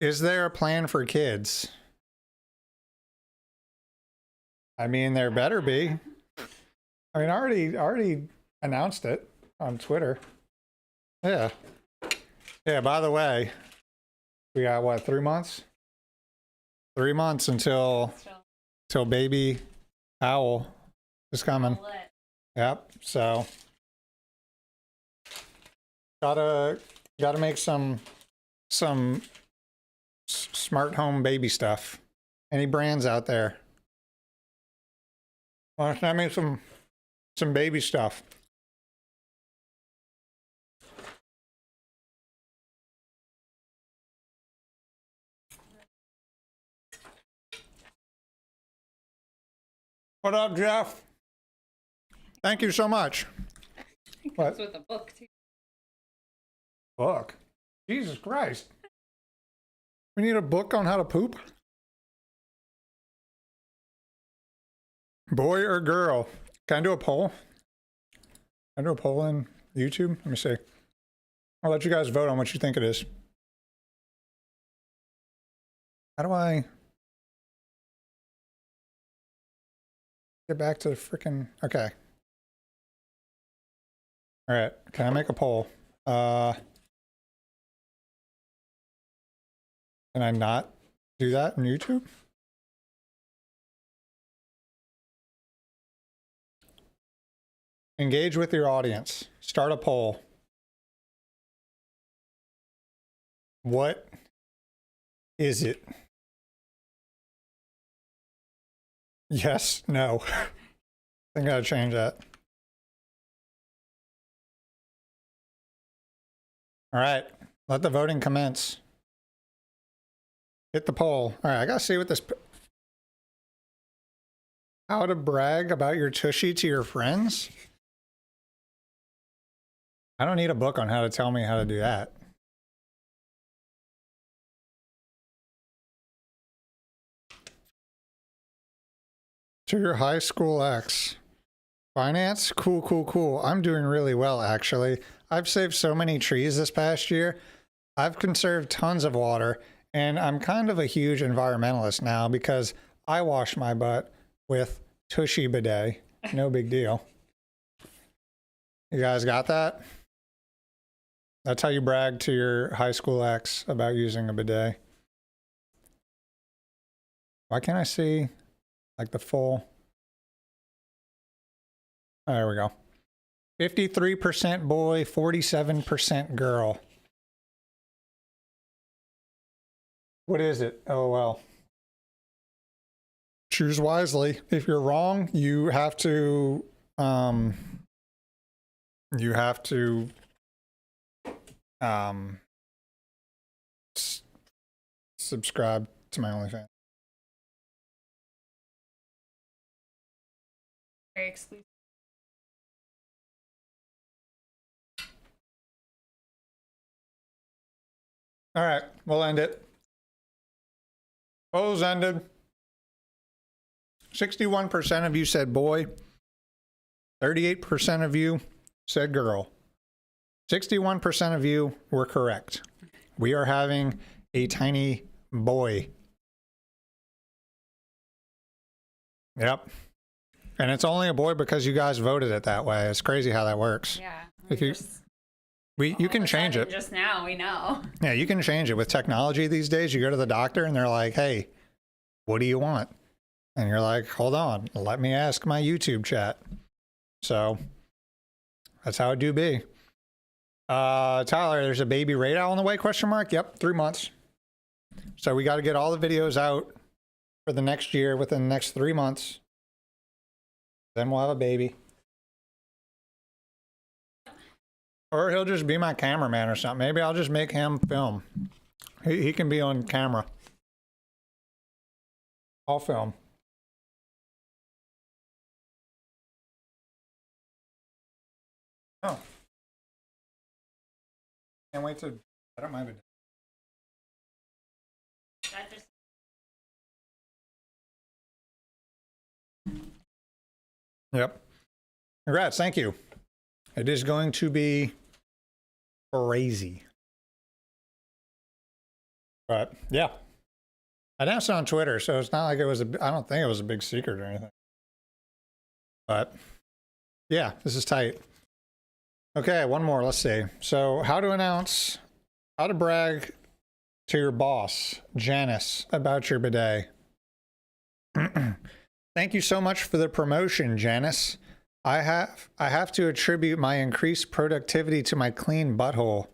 Is there a plan for kids? I mean, there better be. I mean, I already announced it on Twitter. Yeah. Yeah, by the way, we got what, 3 months? 3 months until baby owl is coming. Yep. So gotta make some smart home baby stuff. Any brands out there? Well, I mean some baby stuff. What up, Jeff? Thank you so much. It What? comes with a book too. Book? Jesus Christ. We need a book on how to poop? Boy or girl? Can I do a poll? Can I do a poll in YouTube? Let me see. I'll let you guys vote on what you think it is. How do I get back to the freaking... Okay. All right. Can I make a poll? Can I not do that in YouTube? Engage with your audience. Start a poll. What is it? Yes, no. I think I gotta change that. All right, let the voting commence. Hit the poll. All right, I gotta see what this... How to brag about your tushy to your friends? I don't need a book on how to tell me how to do that. To your high school ex. Finance? Cool, cool, cool. I'm doing really well, actually. I've saved so many trees this past year. I've conserved tons of water, and I'm kind of a huge environmentalist now because I wash my butt with Tushy bidet. No big deal. You guys got that? That's how you brag to your high school ex about using a bidet. Why can't I see like the full? Oh, there we go. 53% boy, 47% girl. What is it? LOL. Choose wisely. If you're wrong, you have to subscribe to my OnlyFans. Very exclusive. All right, we'll end it. Polls ended. 61% of you said boy. 38% of you said girl. 61% of you were correct. We are having a tiny boy. Yep. And it's only a boy because you guys voted it that way. It's crazy how that works. Yeah. If you you can change it. Just now we know. Yeah, you can change it with technology these days. You go to the doctor and they're like, "Hey, what do you want?" And you're like, "Hold on, let me ask my YouTube chat." So that's how it do be. Tyler, there's a baby radar on the way? Question mark. Yep, 3 months. So we got to get all the videos out for the next year within the next 3 months. Then we'll have a baby. Or he'll just be my cameraman or something. Maybe I'll just make him film. He can be on camera. I'll film. Oh. Can't wait to... I don't mind it. That just Yep. Congrats. Thank you. It is going to be crazy. But yeah. I announced it on Twitter, so it's not like it was I don't think it was a big secret or anything. But yeah, this is tight. Okay, one more. Let's see. So how to brag to your boss, Janice, about your bidet. Thank you so much for the promotion, Janice. I have to attribute my increased productivity to my clean butthole.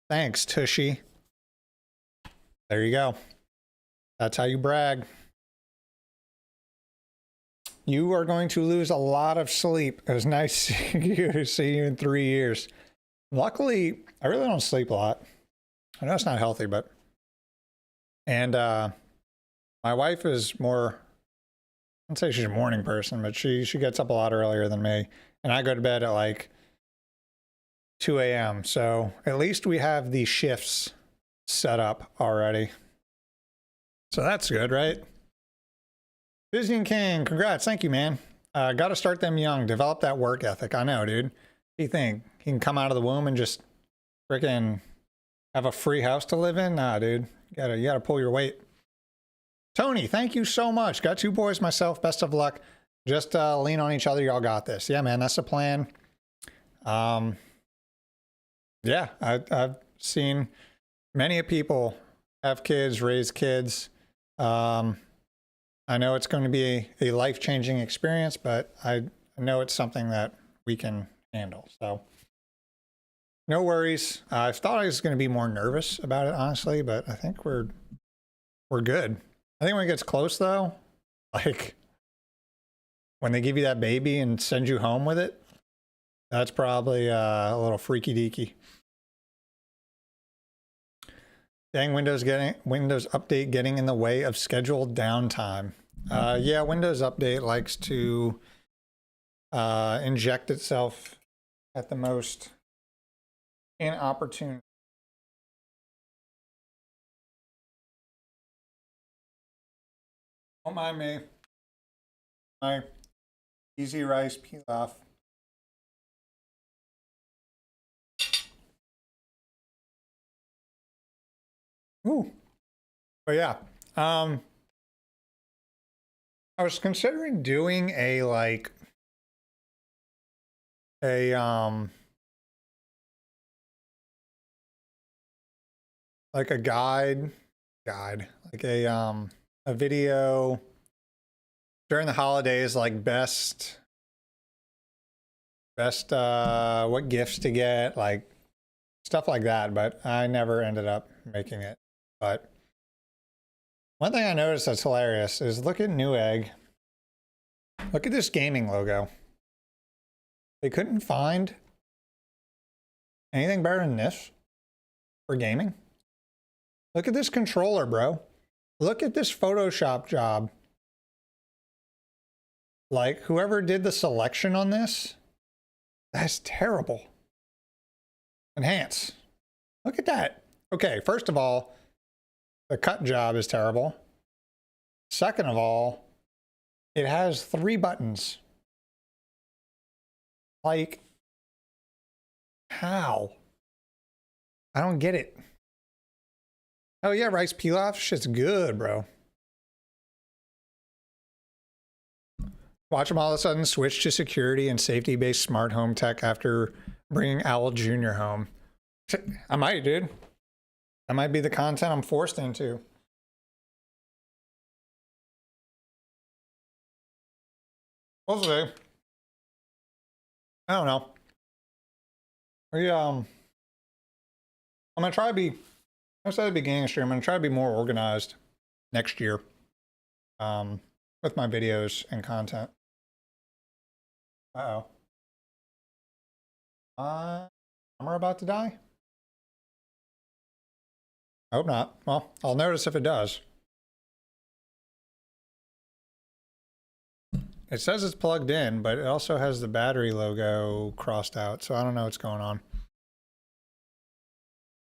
Thanks, Tushy. There you go. That's how you brag. You are going to lose a lot of sleep. It was nice seeing you in 3 years. Luckily, I really don't sleep a lot. I know it's not healthy, but... And my wife is more... I'd say she's a morning person, but she gets up a lot earlier than me. And I go to bed at like 2 a.m. So at least we have the shifts set up already. So that's good, right? Disney King, congrats. Thank you, man. Got to start them young. Develop that work ethic. I know, dude. What do you think? He can come out of the womb and just freaking have a free house to live in? Nah, dude. You gotta pull your weight. Tony, thank you so much. Got 2 boys myself. Best of luck. Just lean on each other. Y'all got this. Yeah, man, that's the plan. Yeah, I've seen many people have kids, raise kids. I know it's going to be a life-changing experience, but I know it's something that we can handle. So no worries. I thought I was going to be more nervous about it, honestly, but I think we're good. I think when it gets close, though, like when they give you that baby and send you home with it, that's probably a little freaky deaky. Dang, Windows Update getting in the way of scheduled downtime. Yeah, Windows Update likes to inject itself at the most inopportune. Don't mind me. My easy rice pilaf. Ooh. But yeah. I was considering doing a like a guide, like a video during the holidays, like best what gifts to get, like stuff like that, but I never ended up making it. But one thing I noticed that's hilarious is look at Newegg. Look at this gaming logo. They couldn't find anything better than this for gaming. Look at this controller, bro. Look at this Photoshop job. Like, whoever did the selection on this, that's terrible. Enhance. Look at that. Okay, first of all, the cut job is terrible. Second of all, it has 3 buttons. Like, how? I don't get it. Oh yeah, rice pilaf. Shit's good, bro. Watch him all of a sudden switch to security and safety-based smart home tech after bringing Owl Jr. home. I might, dude. That might be the content I'm forced into. We'll see. I don't know. I'm gonna try to be. I said at the beginning of the stream, I'm gonna try to be more organized next year, with my videos and content. Uh-oh. Am I about to die? I hope not. Well, I'll notice if it does. It says it's plugged in, but it also has the battery logo crossed out, so I don't know what's going on.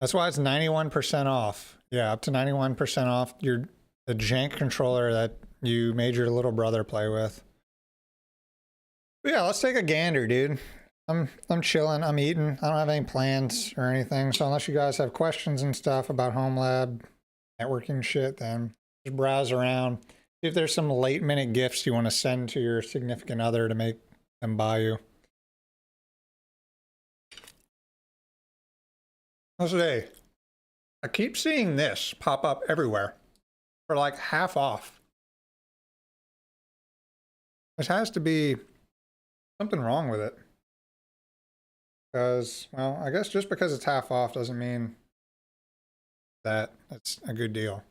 That's why it's 91% off. Yeah, up to 91% off the jank controller that you made your little brother play with. But yeah, let's take a gander, dude. I'm chilling. I'm eating. I don't have any plans or anything. So unless you guys have questions and stuff about home lab networking shit, then just browse around. See if there's some late minute gifts you want to send to your significant other to make them buy you. What's today? I keep seeing this pop up everywhere for like half off. There has to be something wrong with it. Because, well, I guess just because it's half off doesn't mean that it's a good deal.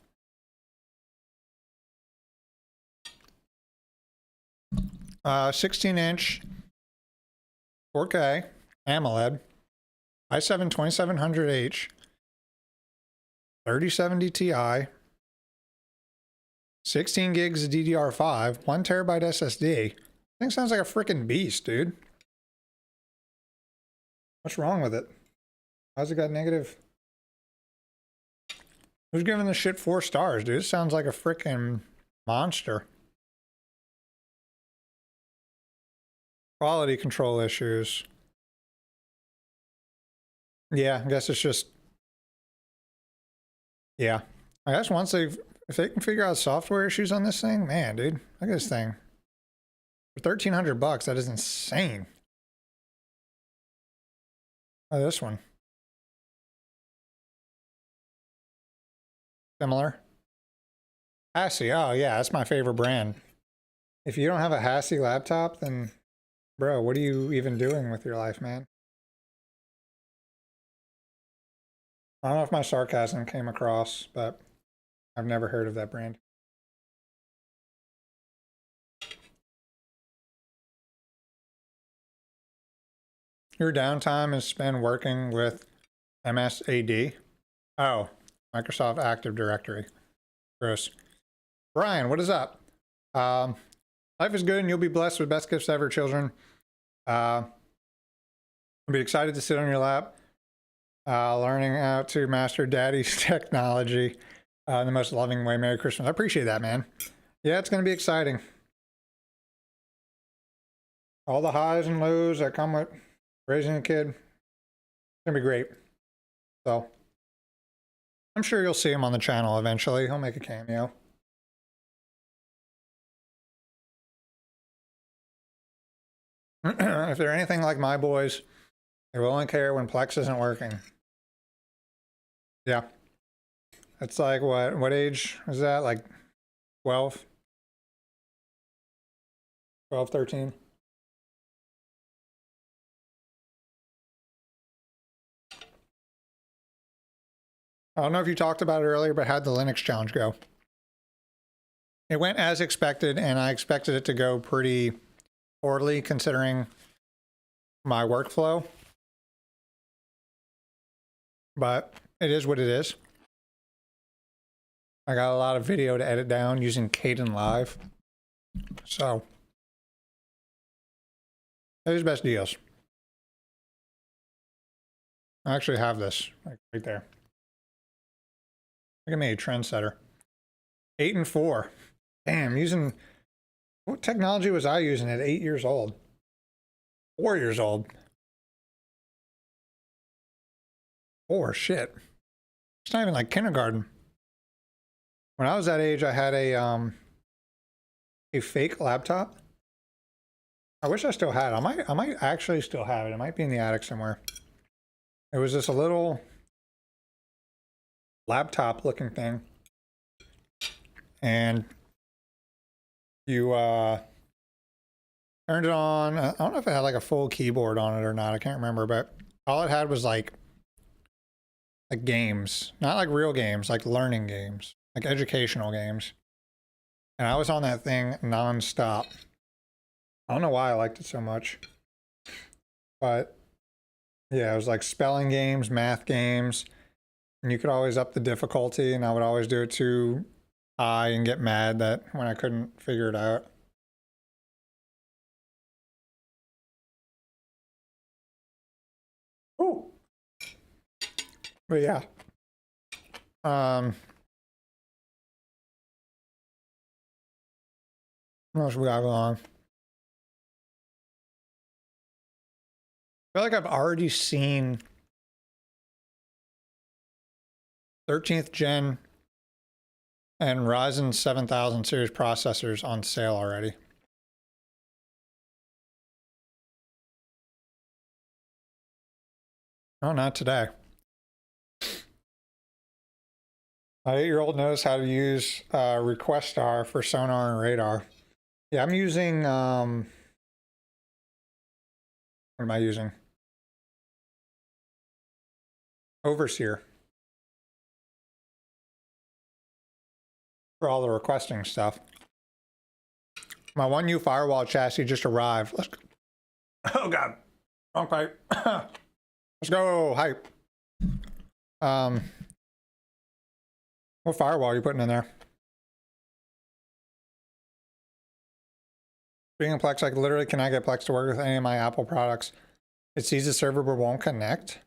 Uh, 16-inch 4K AMOLED i7 2700H 3070 Ti 16 gigs of DDR5 1 terabyte SSD. Thing sounds like a freaking beast, dude. What's wrong with it? How's it got negative? Who's giving this shit 4 stars, dude? It sounds like a freaking monster. Quality control issues. Yeah, I guess it's just. Yeah. I guess once if they can figure out software issues on this thing, man, dude, look at this thing. For $1,300, that is insane. Oh, this one. Similar. Hassie, oh yeah, that's my favorite brand. If you don't have a Hassie laptop, then bro, what are you even doing with your life, man? I don't know if my sarcasm came across, but I've never heard of that brand. Your downtime is spent working with MSAD. Oh, Microsoft Active Directory. Gross. Brian, what is up? Life is good and you'll be blessed with best gifts ever, children. I'll be excited to sit on your lap, learning how to master daddy's technology in the most loving way. Merry Christmas. I appreciate that, man. Yeah, it's going to be exciting. All the highs and lows that come with raising a kid. It's going to be great. So, I'm sure you'll see him on the channel eventually. He'll make a cameo. If they're anything like my boys, they will only care when Plex isn't working. Yeah. That's like what age is that? Like 12? 12, 13? I don't know if you talked about it earlier, but how'd the Linux challenge go? It went as expected, and I expected it to go pretty poorly considering my workflow. But it is what it is. I got a lot of video to edit down using Kdenlive. So, there's best deals. I actually have this right there. Look at me, trendsetter. 8 and 4. Damn, using what technology was I using at 8 years old? 4 years old. 4, shit. It's not even like kindergarten. When I was that age, I had a fake laptop. I wish I still had it. I might actually still have it. It might be in the attic somewhere. It was just a little laptop looking thing. And you turned it on. I don't know if it had like a full keyboard on it or not. I can't remember, but all it had was like games, not like real games, like learning games, like educational games. And I was on that thing nonstop. I don't know why I liked it so much, but yeah, it was like spelling games, math games, and you could always up the difficulty, and I would always do it too high and get mad that when I couldn't figure it out. Oh, but yeah, what else we got going on? I feel like I've already seen 13th gen and Ryzen 7000 series processors on sale already. Oh, not today. My 8-year-old knows how to use Requestar for sonar and radar. Yeah, I'm using, what am I using? Overseer for all the requesting stuff. My 1U firewall chassis just arrived. Let's go. Oh God, wrong pipe. Let's go, hype. What firewall are you putting in there? Speaking of Plex, I literally cannot get Plex to work with any of my Apple products. It sees the server but won't connect.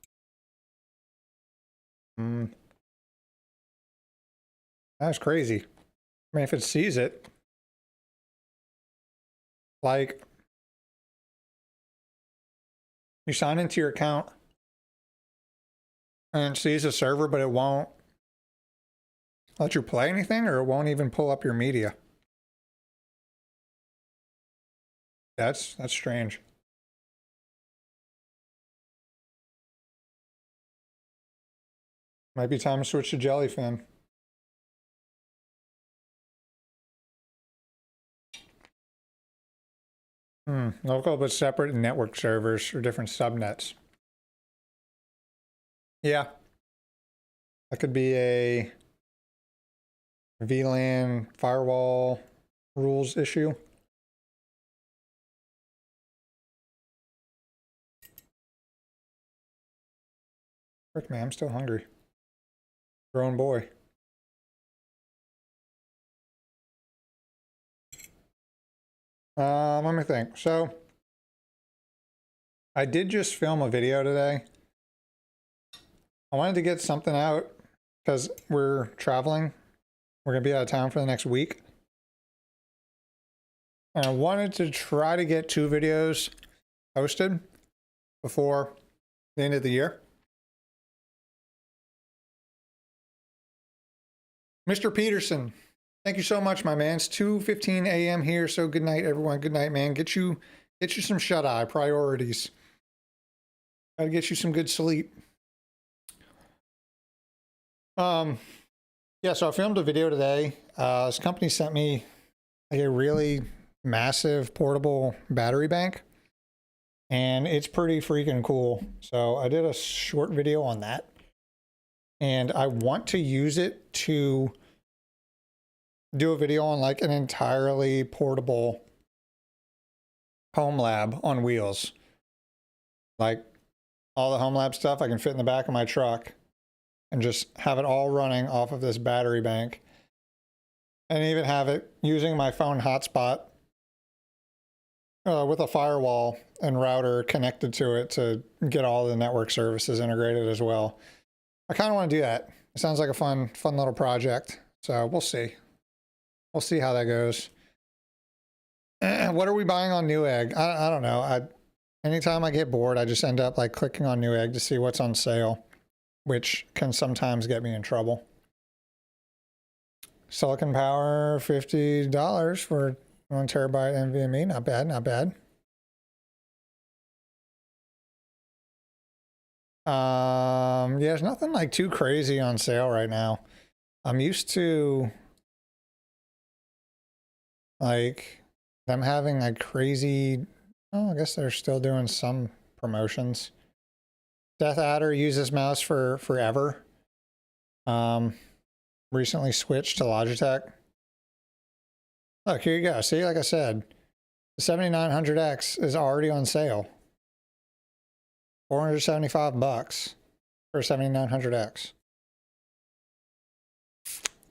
That's crazy. I mean, if it sees it, like, you sign into your account and it sees the server, but it won't let you play anything, or it won't even pull up your media. That's strange. Might be time to switch to Jellyfin. Local but separate network servers or different subnets. Yeah. That could be a VLAN firewall rules issue. Frick, man, I'm still hungry. Grown boy. Let me think. So, I did just film a video today. I wanted to get something out because we're traveling. We're going to be out of town for the next week. And I wanted to try to get 2 videos posted before the end of the year. Mr. Peterson, thank you so much, my man. It's 2:15 a.m. here, so good night, everyone. Good night, man. Get you some shut-eye priorities. Gotta get you some good sleep. Yeah, so I filmed a video today. This company sent me a really massive portable battery bank, and it's pretty freaking cool. So I did a short video on that, and I want to use it to do a video on like an entirely portable home lab on wheels. Like all the home lab stuff I can fit in the back of my truck and just have it all running off of this battery bank, and even have it using my phone hotspot with a firewall and router connected to it to get all the network services integrated as well. I kind of want to do that. It sounds like a fun little project. So we'll see. We'll see how that goes. What are we buying on Newegg? I don't know. Anytime I get bored, I just end up like clicking on Newegg to see what's on sale, which can sometimes get me in trouble. Silicon Power, $50 for 1 terabyte NVMe. Not bad, not bad. Yeah, there's nothing like too crazy on sale right now. I'm used to like them having like crazy. Oh, I guess they're still doing some promotions. Death Adder uses mouse for forever. Recently switched to Logitech. Look, here you go. See, like I said, the 7900X is already on sale. $475 for 7900X.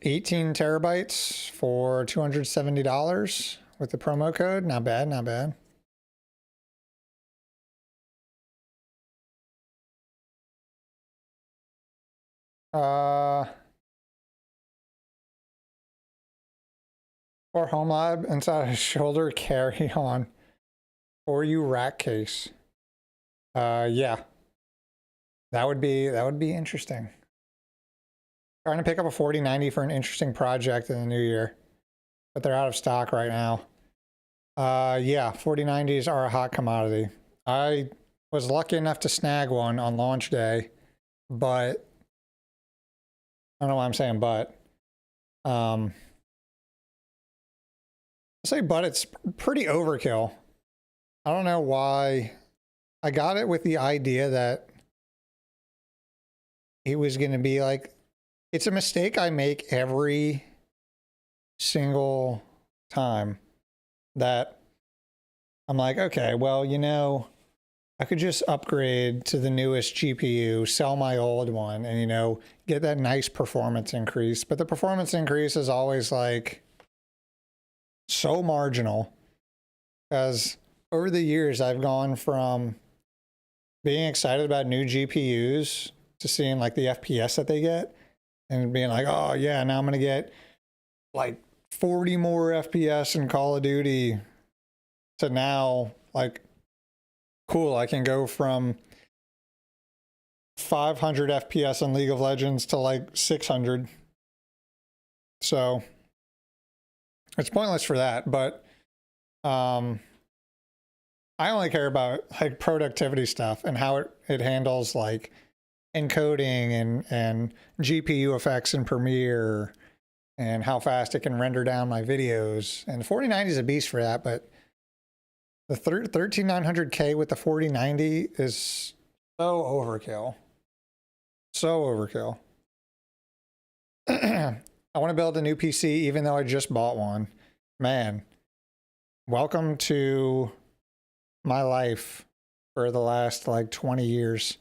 18 terabytes for $270 with the promo code. Not bad, not bad. Or Home Lab inside a shoulder carry on for you rack case. Yeah. That would be interesting. Trying to pick up a 4090 for an interesting project in the new year, but they're out of stock right now. Yeah, 4090s are a hot commodity. I was lucky enough to snag one on launch day, but I don't know why I'm saying but. I'll say but it's pretty overkill. I don't know why. I got it with the idea that it was going to be like, it's a mistake I make every single time that I'm like, okay, well, you know, I could just upgrade to the newest GPU, sell my old one, and, you know, get that nice performance increase. But the performance increase is always like so marginal, because over the years, I've gone from being excited about new GPUs to seeing like the FPS that they get and being like, oh yeah, now I'm going to get like 40 more FPS in Call of Duty, to now like, cool, I can go from 500 FPS in League of Legends to like 600. So it's pointless for that, but I only care about like productivity stuff and how it handles like encoding and GPU effects in Premiere and how fast it can render down my videos. And the 4090 is a beast for that, but the 13900K with the 4090 is so overkill. So overkill. I want to build a new PC even though I just bought one. Man, welcome to my life for the last like 20 years.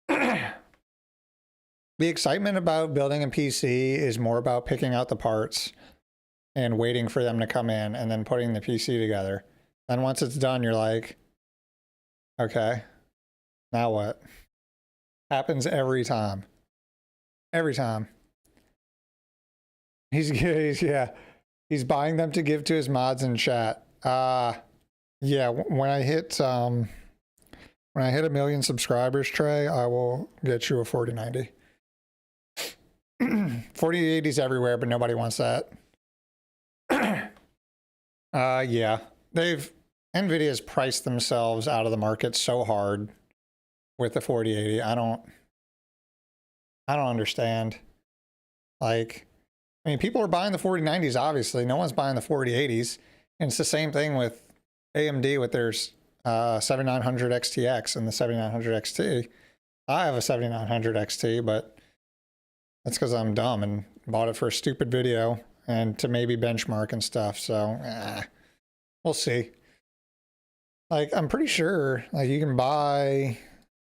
The excitement about building a PC is more about picking out the parts and waiting for them to come in and then putting the PC together. And once it's done, you're like, okay, now what? Happens every time. Every time. Yeah, he's buying them to give to his mods in chat. Yeah, when I hit 1 million subscribers, Trey, I will get you a 4090. 4080's everywhere, but nobody wants that. Yeah, NVIDIA's priced themselves out of the market so hard with the 4080. I don't understand. Like, I mean, people are buying the 4090s, obviously. No one's buying the 4080s. And it's the same thing with AMD with their 7900 XTX and the 7900 XT. I have a 7900 XT, but that's because I'm dumb and bought it for a stupid video and to maybe benchmark and stuff. So, we'll see. Like, I'm pretty sure like you can buy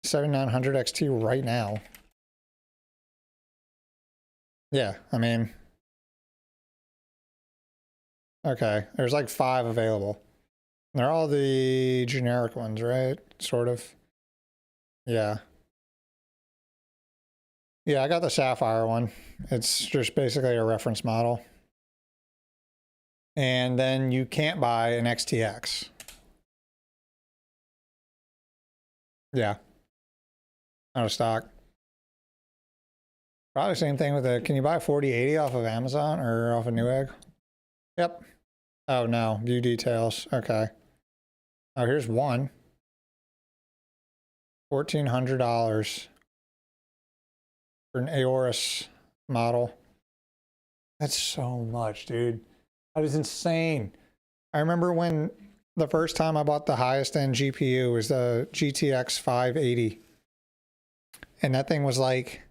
7900 XT right now. Yeah, I mean, okay, there's like 5 available. They're all the generic ones, right? Sort of. Yeah. Yeah, I got the Sapphire one. It's just basically a reference model. And then you can't buy an XTX. Yeah. Out of stock. Probably same thing with the, can you buy 4080 off of Amazon or off of Newegg? Yep. Oh no, view details. Okay. Oh, here's one. $1,400 for an Aorus model. That's so much, dude. That is insane. I remember when the first time I bought the highest end GPU was the GTX 580. And that thing was like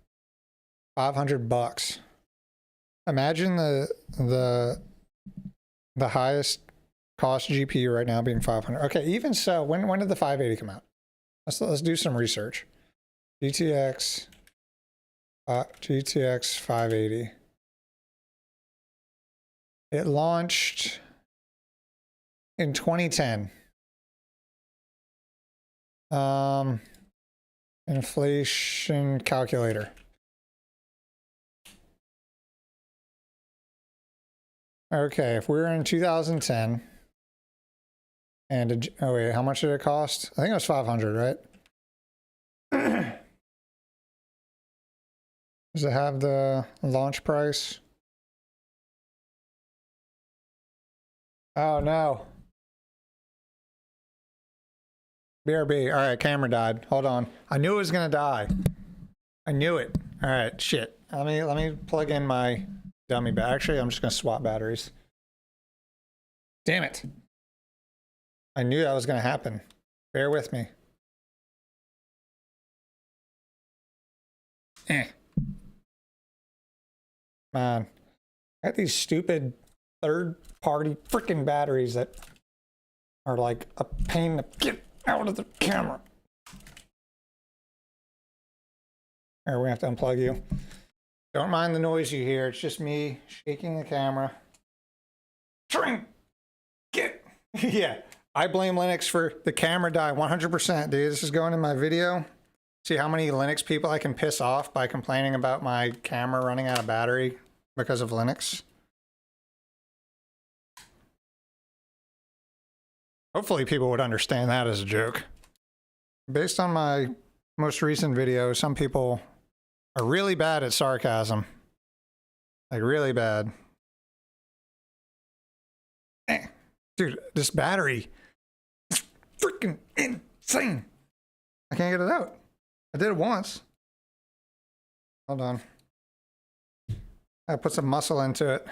$500. Imagine the highest cost GPU right now being 500. Okay, even so, when did the 580 come out? Let's do some research. GTX 580. It launched in 2010. Inflation calculator. Okay, if we're in 2010, and oh wait, how much did it cost? I think it was 500, right? Does it have the launch price? Oh no. BRB. All right, camera died. Hold on. I knew it was gonna die. I knew it. All right, shit. Let me plug in my dummy battery. Actually, I'm just gonna swap batteries. Damn it. I knew that was gonna happen. Bear with me. Man, I got these stupid third-party freaking batteries that are like a pain to get out of the camera. All right, we're gonna have to unplug you. Don't mind the noise you hear. It's just me shaking the camera. Tring! Get! Yeah, I blame Linux for the camera die 100%, dude. This is going in my video. See how many Linux people I can piss off by complaining about my camera running out of battery because of Linux. Hopefully people would understand that as a joke. Based on my most recent video, some people are really bad at sarcasm. Like really bad. Dude, this battery is freaking insane. I can't get it out. I did it once. Hold on. I put some muscle into it.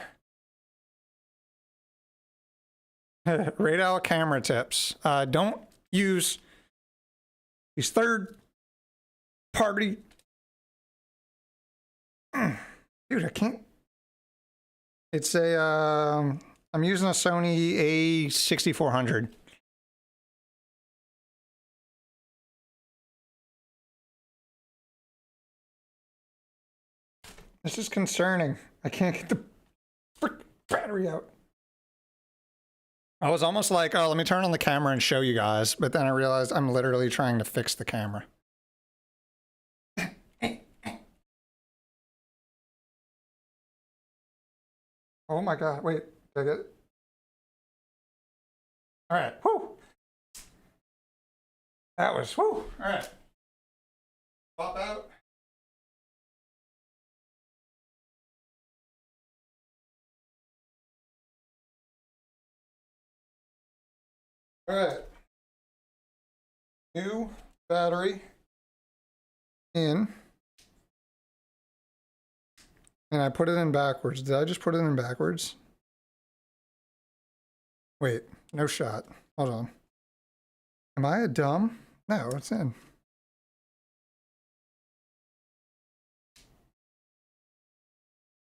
Radar camera tips. Don't use these third party. Dude, I can't. It's a, I'm using a Sony A6400. This is concerning. I can't get the frick battery out. I was almost like, oh, let me turn on the camera and show you guys. But then I realized I'm literally trying to fix the camera. Oh my God, wait, did I get it? All right, whoo. That was, whoo, all right. Pop out. All right. New battery in. And I put it in backwards. Did I just put it in backwards? Wait, no shot. Hold on. Am I a dumb? No, it's in.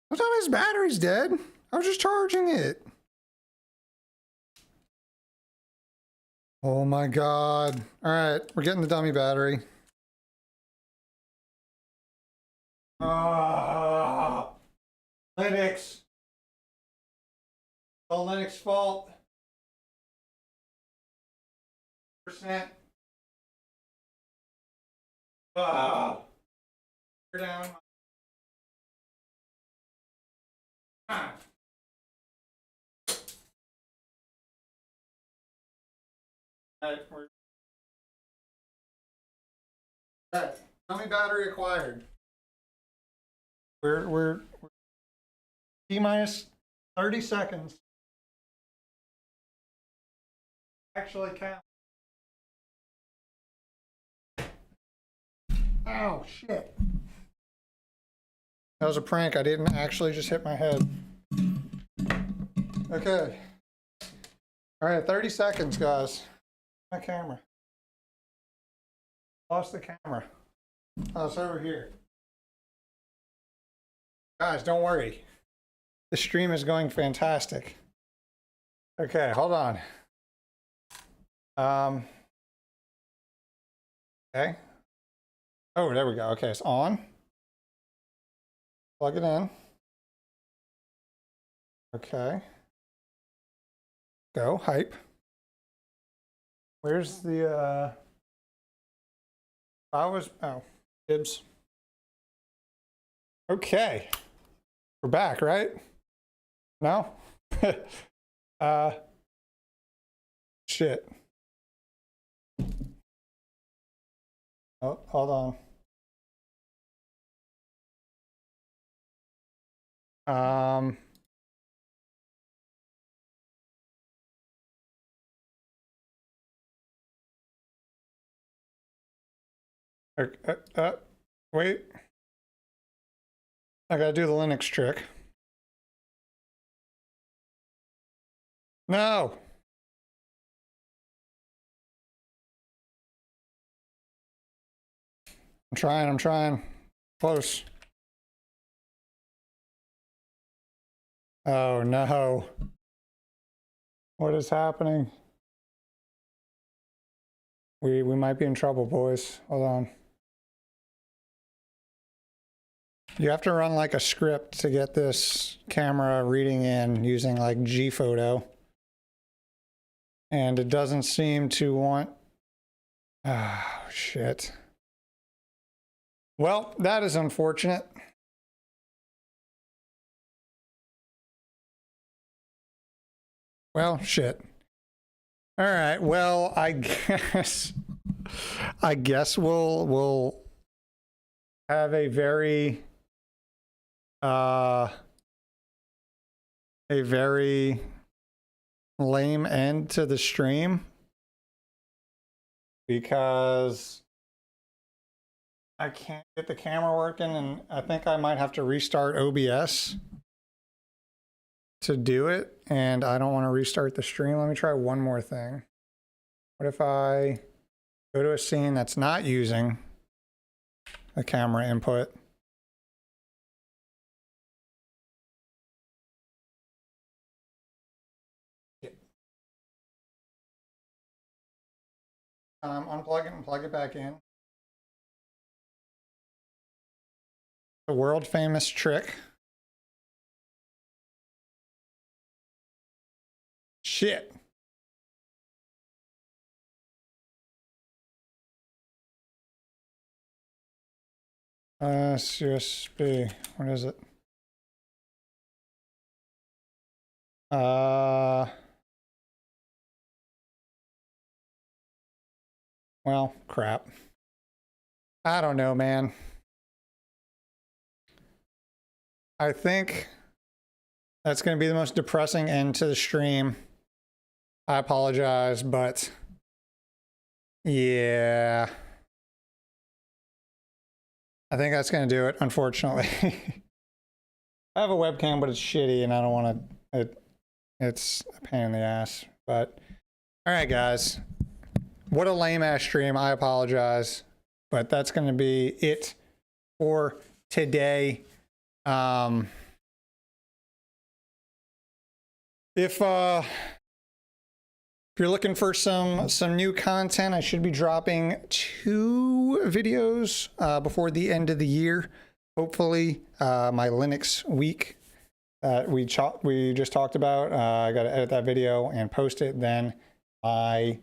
What time his battery's dead? I was just charging it. Oh my God. All right, we're getting the dummy battery. Linux. All Linux fault. Percent. You're down. Dummy battery acquired. We're T minus 30 seconds. Actually count. Oh shit. That was a prank. I didn't actually just hit my head. Okay. All right, 30 seconds, guys. My camera. Lost the camera. Oh, it's over here. Guys, don't worry. The stream is going fantastic. Okay, hold on. Okay. Oh, there we go. Okay, it's on. Plug it in. Okay. Go, hype. Where's the, dibs. Okay. We're back, right? No? Shit. Oh, hold on. Wait. I gotta do the Linux trick. No. I'm trying. Close. Oh no. What is happening? We might be in trouble, boys. Hold on. You have to run like a script to get this camera reading in using like Gphoto. And it doesn't seem to want... Oh, shit. Well, that is unfortunate. Well, shit. All right. Well, I guess we'll have a very lame end to the stream because I can't get the camera working, and I think I might have to restart OBS to do it, and I don't want to restart the stream. Let me try one more thing. What if I go to a scene that's not using a camera input? Unplug it and plug it back in. The world famous trick. Shit. USB. What is it? Well, crap. I don't know, man. I think that's going to be the most depressing end to the stream. I apologize, but yeah. I think that's going to do it, unfortunately. I have a webcam, but it's shitty, and I don't want to... It's a pain in the ass. But, all right, guys. What a lame-ass stream. I apologize. But that's going to be it for today. If you're looking for some new content, I should be dropping 2 videos before the end of the year. Hopefully, my Linux week that we just talked about. I got to edit that video and post it. Then my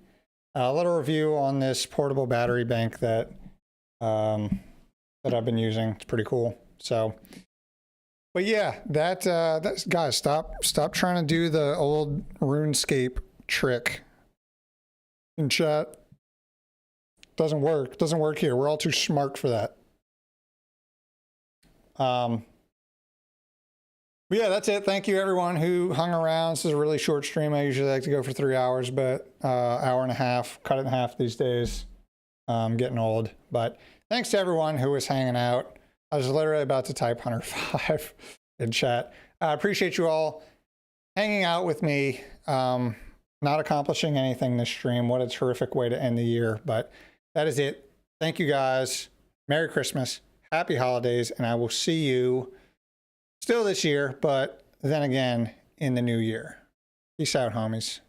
little review on this portable battery bank that I've been using. It's pretty cool. So, but yeah, that's guys, stop trying to do the old RuneScape trick in chat. Doesn't work here. We're all too smart for that. But yeah, that's it. Thank you everyone who hung around. This is a really short stream. I usually like to go for 3 hours, but hour and a half, cut it in half these days. Getting old. But thanks to everyone who was hanging out. I was literally about to type 105 in chat. I appreciate you all hanging out with me. Not accomplishing anything this stream. What a terrific way to end the year. But that is it. Thank you guys. Merry Christmas. Happy holidays. And I will see you still this year, but then again in the new year. Peace out, homies.